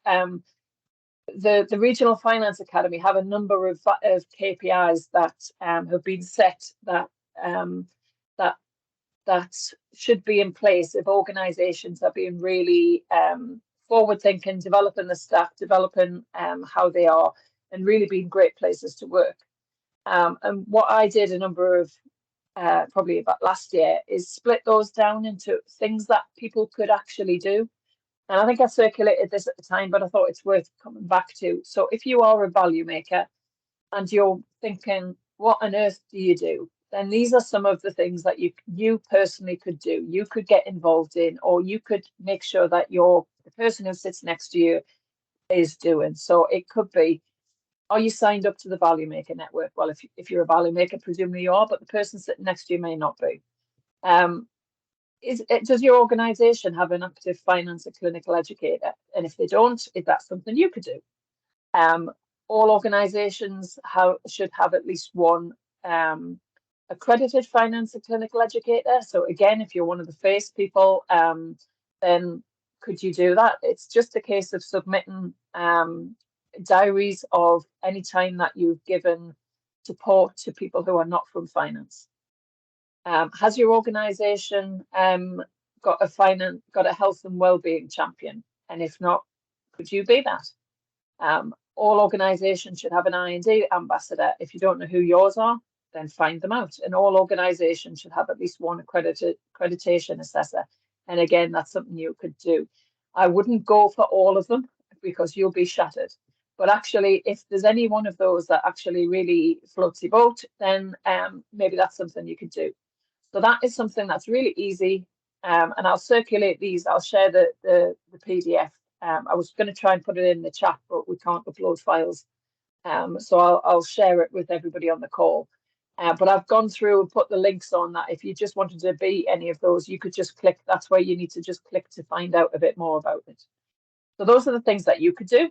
The Regional Finance Academy have a number of KPIs that have been set that should be in place if organisations are being really forward thinking, developing the staff, developing how they are, and really being great places to work. And what I did a number of probably about last year is split those down into things that people could actually do. And I think I circulated this at the time, but I thought it's worth coming back to. So if you are a value maker and you're thinking, what on earth do you do? Then these are some of the things that you personally could do. You could get involved in, or you could make sure that the person who sits next to you is doing. So it could be, are you signed up to the Value Maker Network? Well, if you're a value maker, presumably you are, but the person sitting next to you may not be. Does your organisation have an active finance and clinical educator? And if they don't, is that something you could do? all organisations should have at least one accredited finance and clinical educator. So again, if you're one of the FACE people, then could you do that? It's just a case of submitting diaries of any time that you've given support to people who are not from finance. Has your organisation got a health and wellbeing champion? And if not, could you be that? All organisations should have an I&D ambassador. If you don't know who yours are, then find them out. And all organisations should have at least one accreditation assessor. And again, that's something you could do. I wouldn't go for all of them because you'll be shattered. But actually, if there's any one of those that actually really floats your boat, then maybe that's something you could do. So that is something that's really easy. And I'll circulate these. I'll share the PDF. I was going to try and put it in the chat, but we can't upload files. So I'll share it with everybody on the call. But I've gone through and put the links on that. If you just wanted to be any of those, you could just click. That's where you need to just click to find out a bit more about it. So those are the things that you could do.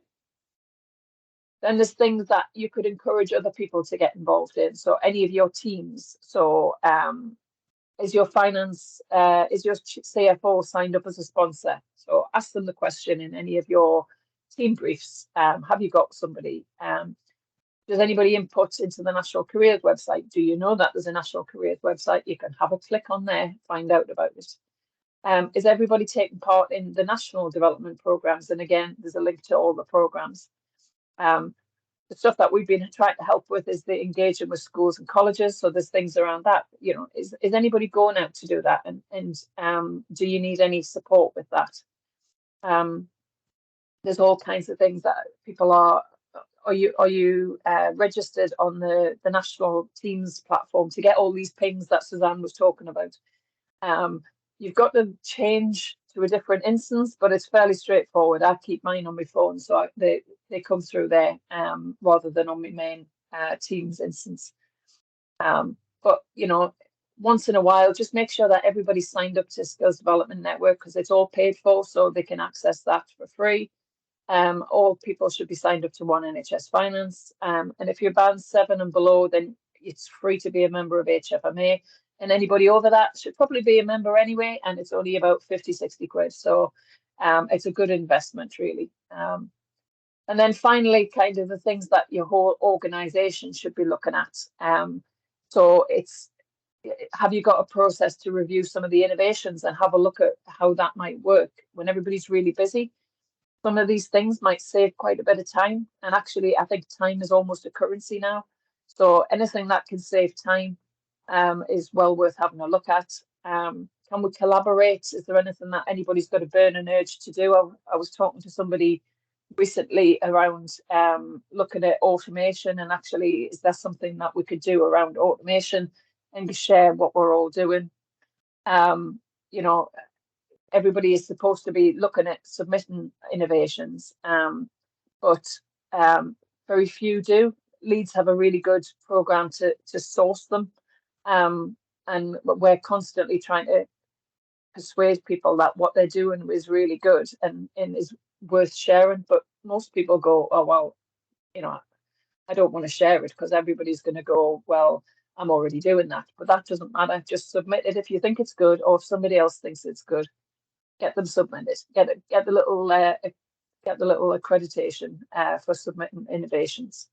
Then there's things that you could encourage other people to get involved in. So any of your teams. So is your CFO signed up as a sponsor? So ask them the question in any of your team briefs. Have you got somebody? Does anybody input into the National Careers website? Do you know that there's a National Careers website? You can have a click on there, find out about it. Is everybody taking part in the national development programs? And again, there's a link to all the programs. The stuff that we've been trying to help with is the engagement with schools and colleges. So there's things around that. You know, is anybody going out to do that? And do you need any support with that? There's all kinds of things that people are you registered on the national Teams platform to get all these pings that Suzanne was talking about? You've got to change to a different instance, but it's fairly straightforward. I keep mine on my phone, so they come through there rather than on my main Teams instance. But you know, once in a while, just make sure that everybody's signed up to Skills Development Network because it's all paid for, so they can access that for free. All people should be signed up to One NHS Finance. And if you're band 7 and below, then it's free to be a member of HFMA. And anybody over that should probably be a member anyway. And it's only about 50, 60 quid. So it's a good investment, really. And then finally, kind of the things that your whole organisation should be looking at. So have you got a process to review some of the innovations and have a look at how that might work when everybody's really busy? Some of these things might save quite a bit of time. And actually, I think time is almost a currency now. So anything that can save time is well worth having a look at. Can we collaborate? Is there anything that anybody's got a burning urge to do? I was talking to somebody recently around looking at automation, and actually, is there something that we could do around automation and share what we're all doing? You know, everybody is supposed to be looking at submitting innovations, but very few do. Leeds have a really good program to source them, and we're constantly trying to persuade people that what they're doing is really good and is worth sharing. But most people go, oh well, you know, I don't want to share it because everybody's going to go, well, I'm already doing that. But that doesn't matter. Just submit it if you think it's good, or if somebody else thinks it's good. Get them submitted. Get the little accreditation for submitting innovations.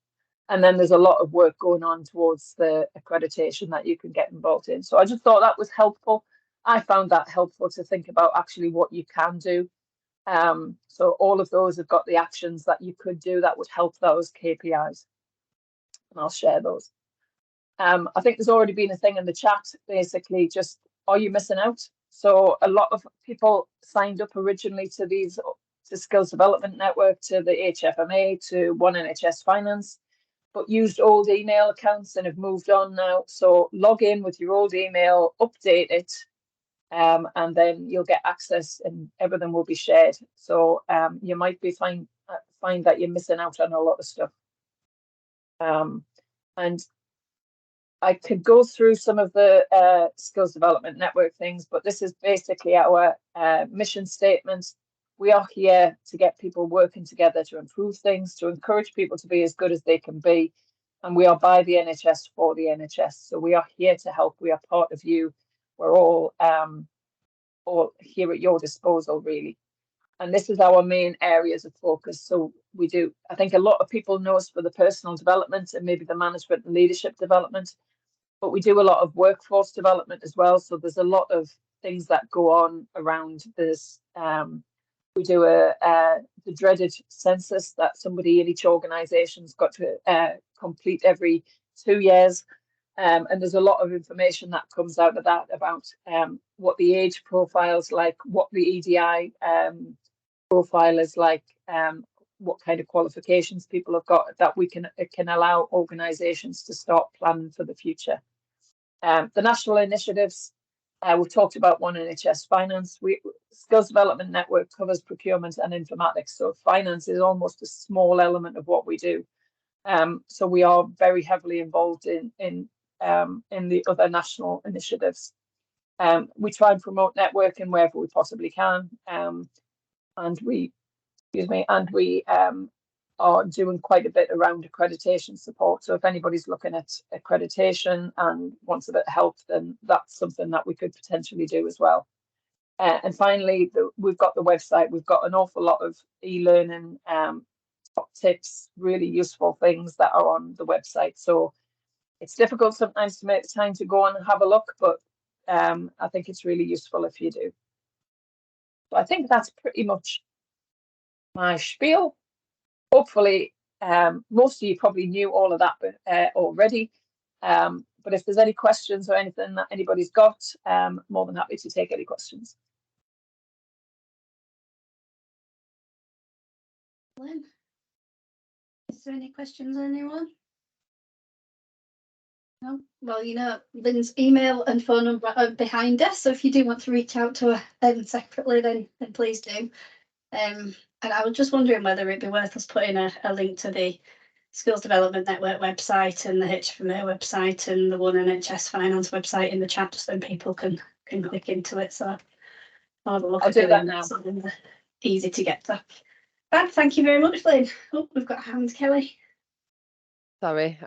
And then there's a lot of work going on towards the accreditation that you can get involved in. So I just thought that was helpful. I found that helpful to think about actually what you can do. So all of those have got the actions that you could do that would help those KPIs. And I'll share those. I think there's already been a thing in the chat, basically just, are you missing out? So a lot of people signed up originally to Skills Development Network, to the HFMA, to One NHS Finance, but used old email accounts and have moved on now. So log in with your old email, update it, and then you'll get access and everything will be shared. So you might be find that you're missing out on a lot of stuff. And I could go through some of the Skills Development Network things, but this is basically our mission statement. We are here to get people working together to improve things, to encourage people to be as good as they can be. And we are by the NHS for the NHS. So we are here to help. We are part of you. We're all here at your disposal, really. And this is our main areas of focus. So we do, I think a lot of people know us for the personal development and maybe the management and leadership development, but we do a lot of workforce development as well. So there's a lot of things that go on around this. We do the dreaded census that somebody in each organisation's got to complete every 2 years. And there's a lot of information that comes out of that about what the age profile's like, what the EDI profile is like, what kind of qualifications people have got, that it can allow organisations to start planning for the future. The national initiatives, we've talked about One NHS Finance. Skills Development Network covers procurement and informatics, so finance is almost a small element of what we do. So we are very heavily involved in the other national initiatives. We try and promote networking wherever we possibly can, and we are doing quite a bit around accreditation support. So if anybody's looking at accreditation and wants a bit of help, then that's something that we could potentially do as well. And finally, we've got the website. We've got an awful lot of e-learning, top tips, really useful things that are on the website. So it's difficult sometimes to make the time to go on and have a look, but I think it's really useful if you do. So I think that's pretty much my spiel. Hopefully, most of you probably knew all of that already. But if there's any questions or anything that anybody's got, more than happy to take any questions. Lynn, is there any questions, anyone? No? Well, you know, Lynn's email and phone number are behind us, so if you do want to reach out to her separately, then please do. And I was just wondering whether it'd be worth us putting a link to the Skills Development Network website and the HFMA website and the One NHS Finance website in the chat, just then people can click into it. So I'll have a look. I'll do that now. Something easy to get to. Fab, thank you very much, Lynn. Oh, we've got a hand, Kelly. Sorry,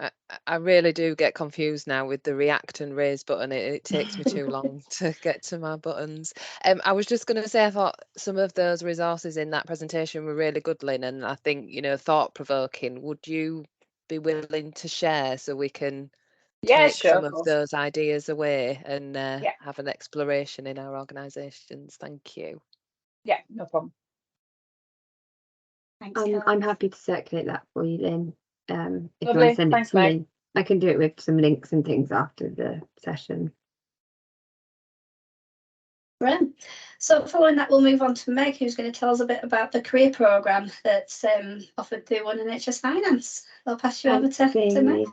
I really do get confused now with the react and raise button. It takes me too long to get to my buttons. I was just going to say, I thought some of those resources in that presentation were really good, Lynn, and I think, you know, thought-provoking. Would you be willing to share so we can take sure, some of those ideas away and have an exploration in our organisations? Thank you. Yeah, no problem. Thanks, I'm happy to circulate that for you, Lynn. If you want Lovely. to send it Thanks, to Meg. me, I can do it with some links and things after the session. Brilliant. So following that, we'll move on to Meg, who's going to tell us a bit about the career programme that's offered through One NHS Finance. I'll pass you over to Meg.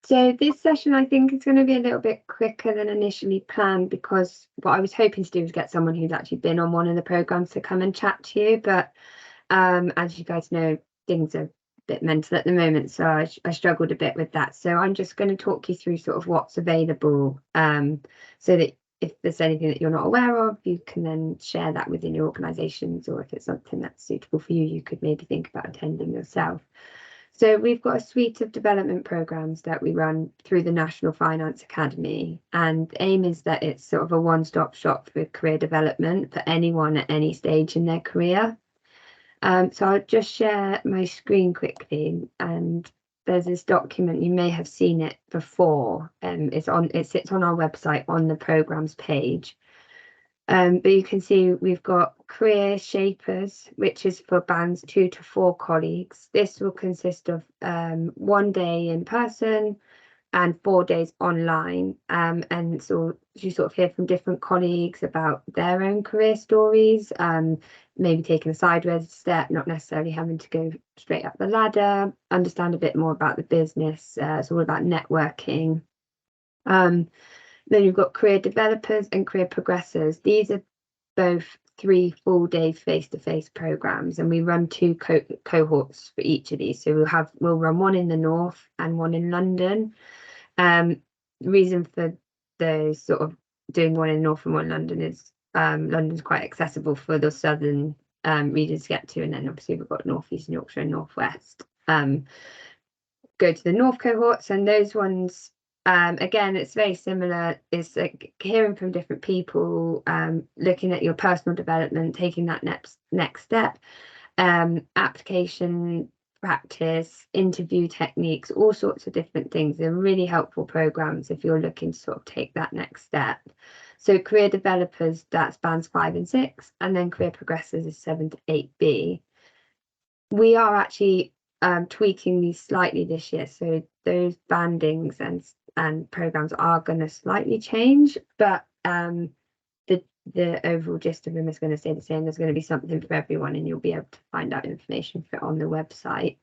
So this session, I think, is going to be a little bit quicker than initially planned, because what I was hoping to do was get someone who's actually been on one of the programmes to come and chat to you. But as you guys know, things are bit mental at the moment, so I struggled a bit with that. So I'm just going to talk you through sort of what's available, so that if there's anything that you're not aware of, you can then share that within your organisations, or if it's something that's suitable for you, you could maybe think about attending yourself. So we've got a suite of development programmes that we run through the National Finance Academy, and the aim is that it's sort of a one-stop shop for career development for anyone at any stage in their career. So I'll just share my screen quickly, and there's this document, you may have seen it before, it sits on our website on the programmes page. But you can see we've got Career Shapers, which is for bands 2 to 4 colleagues. This will consist of 1 day in person and 4 days online, and so you sort of hear from different colleagues about their own career stories, maybe taking a sideways step, not necessarily having to go straight up the ladder, understand a bit more about the business. It's all about networking. Then you've got career developers and career progressors. These are both 3 full-day face-to-face programs, and we run 2 cohorts for each of these. So we'll run one in the north and one in London. The reason for those sort of doing one in North and one in London is London's quite accessible for the southern regions to get to, and then obviously we've got North East Yorkshire and North West. Go to the North cohorts, and those ones, again, it's very similar. It's like hearing from different people, looking at your personal development, taking that next step, application practice, interview techniques, all sorts of different things. They're really helpful programs if you're looking to sort of take that next step. So career developers, that's bands 5 and 6, and then career progressors is 7 to 8B. We are actually tweaking these slightly this year, so those bandings and programs are going to slightly change, but the overall gist of them is going to stay the same. There's going to be something for everyone, and you'll be able to find out information for it on the website.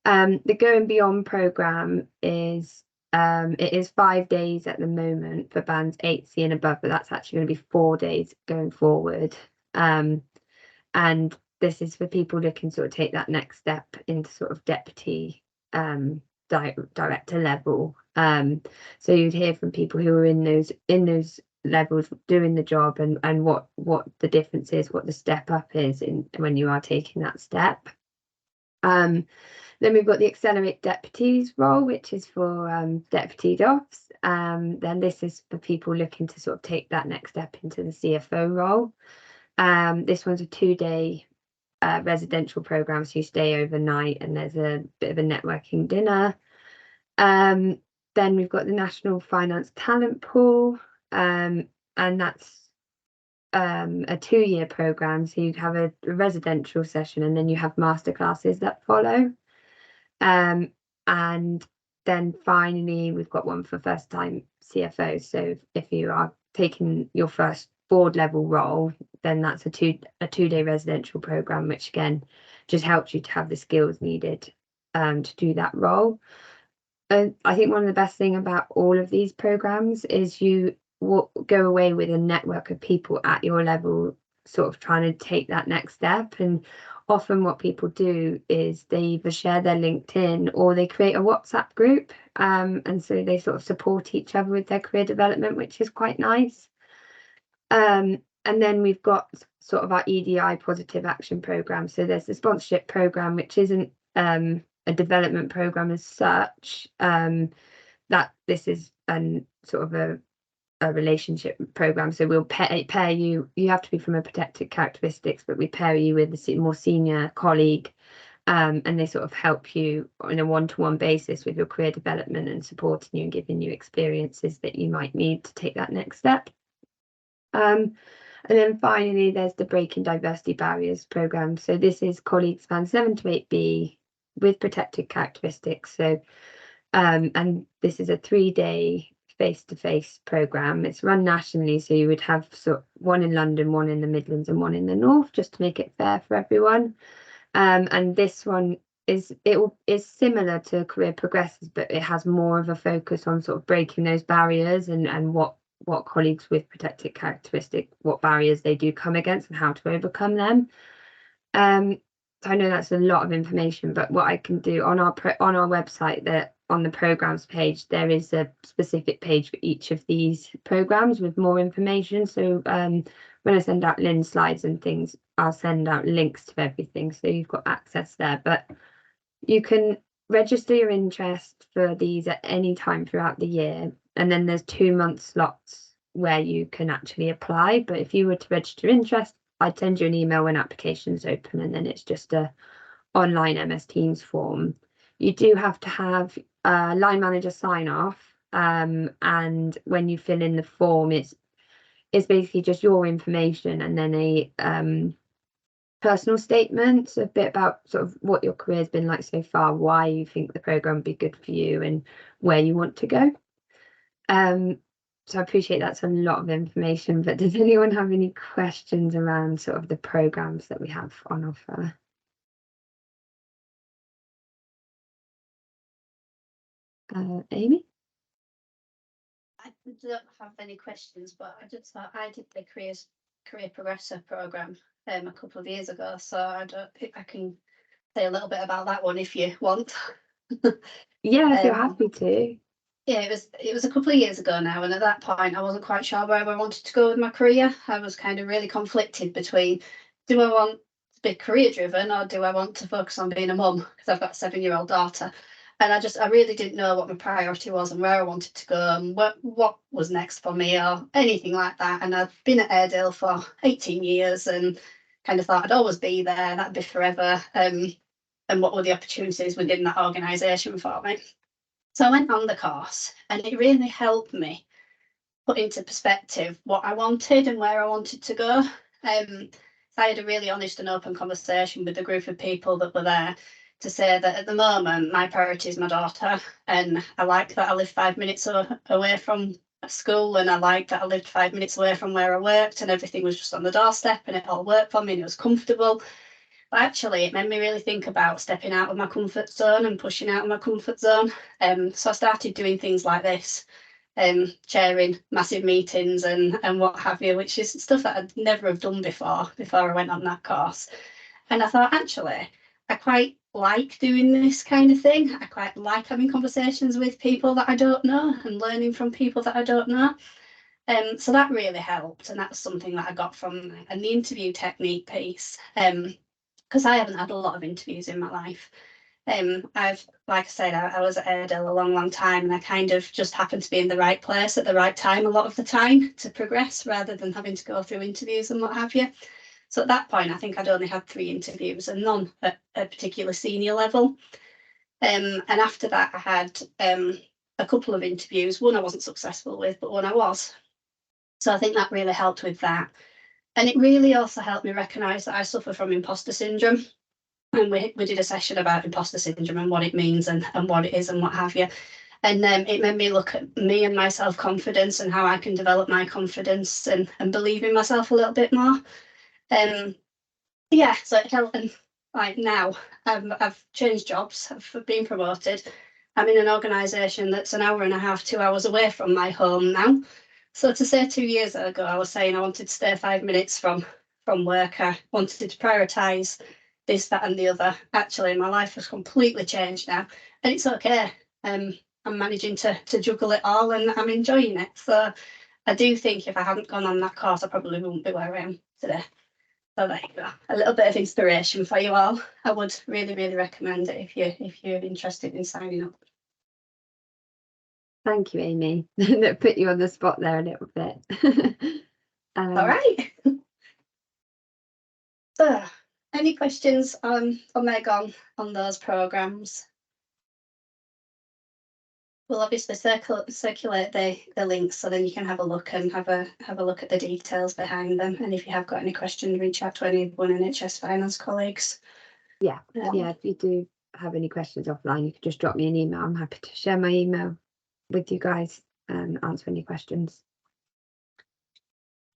The Go and Beyond program is it is 5 days at the moment for bands 8C and above, but that's actually going to be 4 days going forward. And this is for people looking to sort of take that next step into sort of deputy director level. So you'd hear from people who are in those levels doing the job, and what the difference is, what the step up is in when you are taking that step. Then we've got the Accelerate Deputies role, which is for deputy DOFs. Then this is for people looking to sort of take that next step into the CFO role. This one's a 2-day residential program, so you stay overnight, and there's a bit of a networking dinner. Then we've got the National Finance Talent Pool, and that's a 2-year program. So you have a residential session, and then you have masterclasses that follow. And then finally, we've got one for first-time CFOs. So if you are taking your first board level role, then that's a 2-day residential program, which again just helps you to have the skills needed to do that role. And I think one of the best thing about all of these programs is you will go away with a network of people at your level, sort of trying to take that next step. And often what people do is they either share their LinkedIn or they create a WhatsApp group, and so they sort of support each other with their career development, which is quite nice. And then we've got sort of our EDI positive action program. So there's the sponsorship program, which isn't a development program as such. That this is sort of a relationship program. So we'll pair you. You have to be from a protected characteristics, but we pair you with a more senior colleague, and they sort of help you on a one-to-one basis with your career development and supporting you and giving you experiences that you might need to take that next step. And then finally, there's the Breaking Diversity Barriers program. So this is colleagues band 7 to 8B with protected characteristics. So and this is a 3-day face-to-face program. It's run nationally, so you would have one in London, one in the Midlands, and one in the North, just to make it fair for everyone. And this one is similar to Career Progressors, but it has more of a focus on sort of breaking those barriers and what colleagues with protected characteristic, what barriers they do come against and how to overcome them. I know that's a lot of information, but what I can do on our website, that on the programs page, there is a specific page for each of these programs with more information. So when I send out Lynn's slides and things, I'll send out links to everything, so you've got access there. But you can register your interest for these at any time throughout the year, and then there's 2-month slots where you can actually apply. But if you were to register interest, I'd send you an email when applications open, and then it's just a online MS Teams form. You do have to have a line manager sign off, and when you fill in the form, it's basically just your information and then a personal statement, a bit about sort of what your career's been like so far, why you think the program would be good for you, and where you want to go. So I appreciate that's a lot of information, but does anyone have any questions around sort of the programs that we have on offer? Amy? I don't have any questions, but I just thought I did the career progressor program a couple of years ago, so I can say a little bit about that one if you want. Yeah, if you're happy to. Yeah, it was a couple of years ago now, and at that point I wasn't quite sure where I wanted to go with my career. I was kind of really conflicted between, do I want be career driven, or do I want to focus on being a mum? Because I've got a 7-year-old daughter. And I really didn't know what my priority was and where I wanted to go and what was next for me or anything like that. And I've been at Airedale for 18 years and kind of thought I'd always be there, that'd be forever. And what were the opportunities within that organisation for me? So I went on the course, and it really helped me put into perspective what I wanted and where I wanted to go. So I had a really honest and open conversation with the group of people that were there to say that at the moment my priority is my daughter, and I like that I live 5 minutes away from school, and I like that I lived 5 minutes away from where I worked, and everything was just on the doorstep and it all worked for me and it was comfortable. But actually it made me really think about stepping out of my comfort zone and pushing out of my comfort zone. So I started doing things like this, chairing massive meetings and what have you, which is stuff that I'd never have done before I went on that course. And I thought, actually, I quite like doing this kind of thing. I quite like having conversations with people that I don't know and learning from people that I don't know. So that really helped, and that's something that I got from and the interview technique piece, because I haven't had a lot of interviews in my life. I've, like I said, I was at Airedale a long time, and I kind of just happened to be in the right place at the right time a lot of the time to progress, rather than having to go through interviews and what have you. So at that point, I think I'd only had 3 interviews, and none at a particular senior level. And after that, I had a couple of interviews. One I wasn't successful with, but one I was. So I think that really helped with that. And it really also helped me recognise that I suffer from imposter syndrome. And we did a session about imposter syndrome and what it means and what it is and what have you. And it made me look at me and my self-confidence and how I can develop my confidence and believe in myself a little bit more. Yeah, so it helped. And like now, I've changed jobs, I've been promoted. I'm in an organisation that's 1.5 hours, 2 hours away from my home now. So to say 2 years ago, I was saying I wanted to stay 5 minutes from work. I wanted to prioritise this, that and the other. Actually, my life has completely changed now, and it's okay. I'm managing to juggle it all, and I'm enjoying it. So I do think if I hadn't gone on that course, I probably wouldn't be where I am today. So there you go, a little bit of inspiration for you all. I would really recommend it if you're interested in signing up. Thank you, Amy. That put you on the spot there a little bit. All right. So, any questions for Meg on those programmes? We'll obviously circulate the links, so then you can have a look and have a look at the details behind them. And if you have got any questions, reach out to anyone NHS Finance colleagues. Yeah, if you do have any questions offline, you can just drop me an email. I'm happy to share my email with you guys and answer any questions.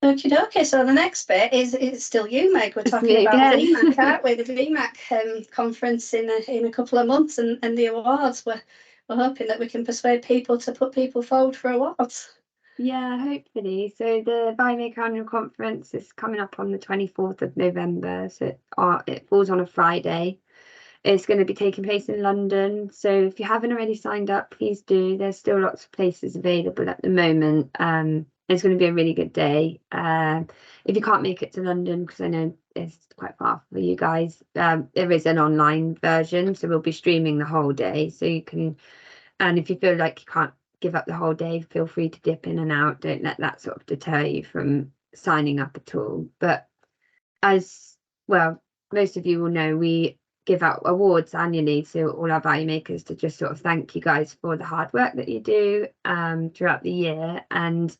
Okay, so the next bit is still you, Meg. We're talking about VMAC, aren't we? The VMAC conference in a couple of months, and the awards. We're hoping that we can persuade people to put people forward for awards. Yeah, hopefully. So the VMAC annual conference is coming up on the 24th of November. So it falls on a Friday. It's going to be taking place in London. So if you haven't already signed up, please do. There's still lots of places available at the moment. It's going to be a really good day. If you can't make it to London, because I know it's quite far for you guys, there is an online version. So we'll be streaming the whole day. So you can, and if you feel like you can't give up the whole day, feel free to dip in and out. Don't let that sort of deter you from signing up at all. But as well, most of you will know, we give out awards annually to all our value makers to just sort of thank you guys for the hard work that you do throughout the year. And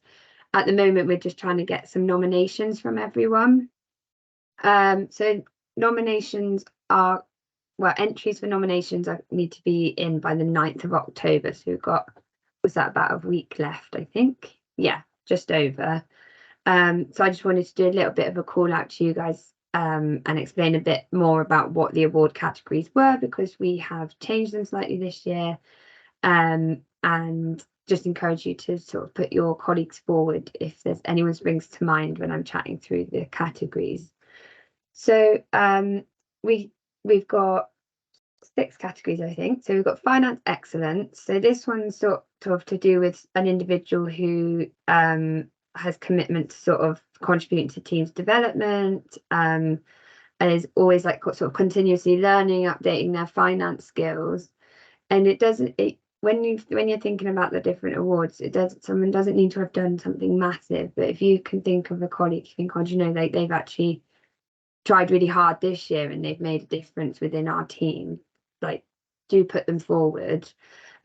at the moment, we're just trying to get some nominations from everyone. So nominations are, well, entries for nominations need to be in by the 9th of October. So we've got, was that about a week left, I think? Yeah, just over. So I just wanted to do a little bit of a call out to you guys and explain a bit more about what the award categories were, because we have changed them slightly this year, and just encourage you to sort of put your colleagues forward if there's anyone springs to mind when I'm chatting through the categories. So we've got 6 categories, I think. So we've got finance excellence. So this one's sort of to do with an individual who has commitment to sort of contributing to team's development, is always like sort of continuously learning, updating their finance skills. And it doesn't, when you're thinking about the different awards, someone doesn't need to have done something massive, but if you can think of a colleague, you think, oh, you know, they've actually tried really hard this year and they've made a difference within our team, like, do put them forward.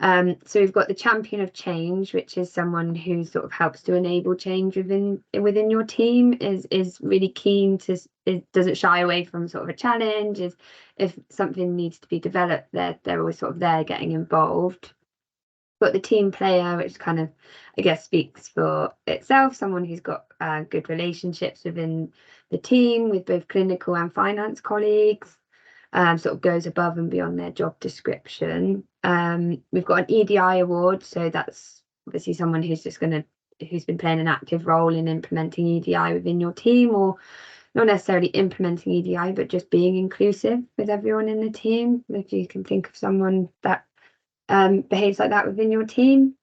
So we've got the champion of change, which is someone who sort of helps to enable change within your team, is really keen to, doesn't shy away from sort of a challenge, is if something needs to be developed, they're always sort of there getting involved. Got the team player, which kind of, I guess, speaks for itself, someone who's got good relationships within the team with both clinical and finance colleagues. Sort of goes above and beyond their job description. We've got an EDI award, so that's obviously someone who's been playing an active role in implementing EDI within your team, or not necessarily implementing EDI, but just being inclusive with everyone in the team. If you can think of someone that behaves like that within your team.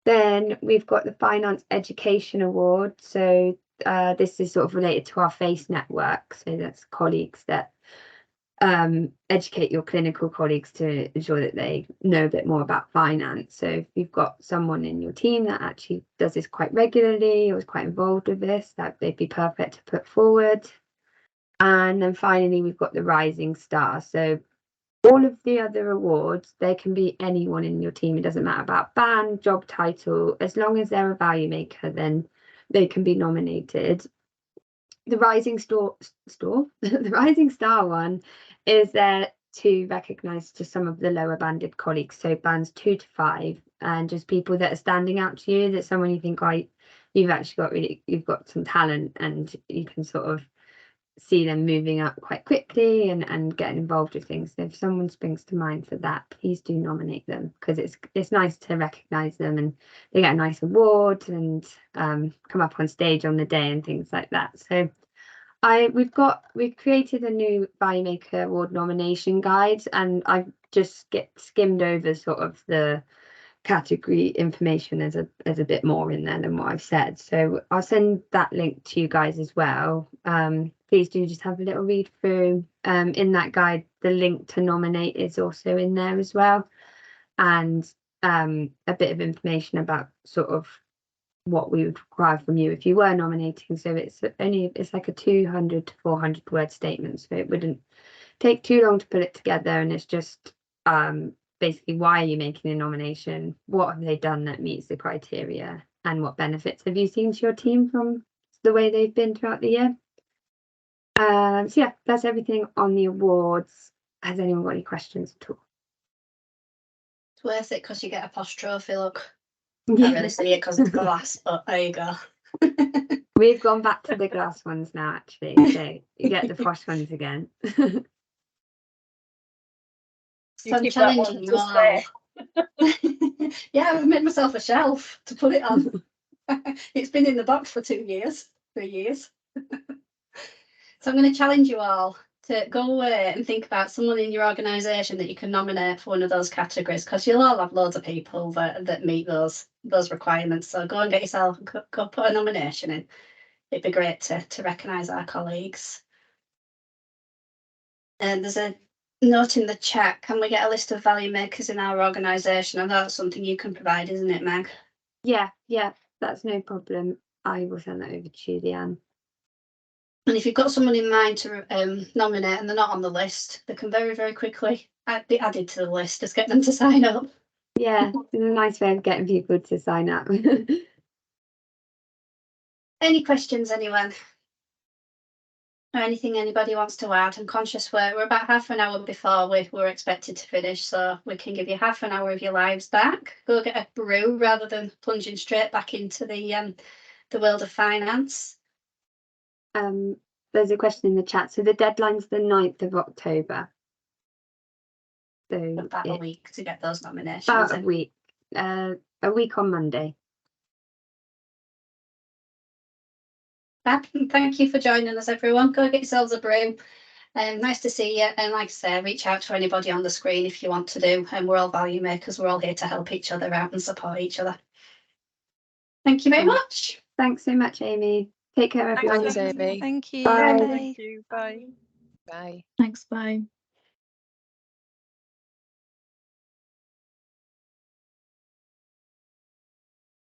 Then we've got the Finance Education Award. So this is sort of related to our FACE network. So that's colleagues that educate your clinical colleagues to ensure that they know a bit more about finance. So if you've got someone in your team that actually does this quite regularly or is quite involved with this, that they'd be perfect to put forward. And then finally, we've got the Rising Star. So all of the other awards, they can be anyone in your team. It doesn't matter about band, job title, as long as they're a value maker, then they can be nominated. The Rising the Rising Star one is there to recognise just some of the lower banded colleagues, so bands 2 to 5, and just people that are standing out to you, that someone you think, oh, you've got some talent, and you can sort of see them moving up quite quickly and getting involved with things. So if someone springs to mind for that, please do nominate them, because it's nice to recognise them, and they get a nice award and come up on stage on the day and things like that. So we've created a new Value Maker Award nomination guide, and I've just skimmed over sort of the category information. There's a bit more in there than what I've said, so I'll send that link to you guys as well. Please do just have a little read through. In that guide, the link to nominate is also in there as well, and a bit of information about sort of what we would require from you if you were nominating. So it's like a 200 to 400 word statement, so it wouldn't take too long to put it together, and it's just basically, why are you making a nomination, what have they done that meets the criteria, and what benefits have you seen to your team from the way they've been throughout the year. So yeah, that's everything on the awards. Has anyone got any questions at all? It's worth it because you get a posh trophy, look. Can't really see it because it's glass, but there you go. We've gone back to the glass ones now, actually, so you get the posh ones again. So I'm challenging you all. Yeah, I've made myself a shelf to put it on. It's been in the box for 3 years. So I'm going to challenge you all to go away and think about someone in your organisation that you can nominate for one of those categories, because you'll all have loads of people that meet those requirements. So go and get yourself, go put a nomination in. It'd be great to recognise our colleagues. And there's a note in the chat, can we get a list of value makers in our organisation? And that's something you can provide, isn't it, Meg? Yeah, that's no problem. I will send that over to you, Leanne. And if you've got someone in mind to nominate and they're not on the list, they can very, very quickly be added to the list. Just get them to sign up. Yeah, it's a nice way of getting people to sign up. Any questions, anyone? Or anything anybody wants to add? I'm conscious we're about half an hour before we're expected to finish, so we can give you half an hour of your lives back. Go get a brew rather than plunging straight back into the world of finance. There's a question in the chat. So the deadline's the 9th of October. So about a week to get those nominations. About a week on Monday. Thank you for joining us, everyone. Go get yourselves a brew. Nice to see you. And like I say, reach out to anybody on the screen if you want to do. And we're all value makers. We're all here to help each other out and support each other. Thank you very much. Thanks so much, Amy. Take care, everyone. Thanks, Amy. Thank you. Bye. Thank you. Bye. Bye. Thanks, bye.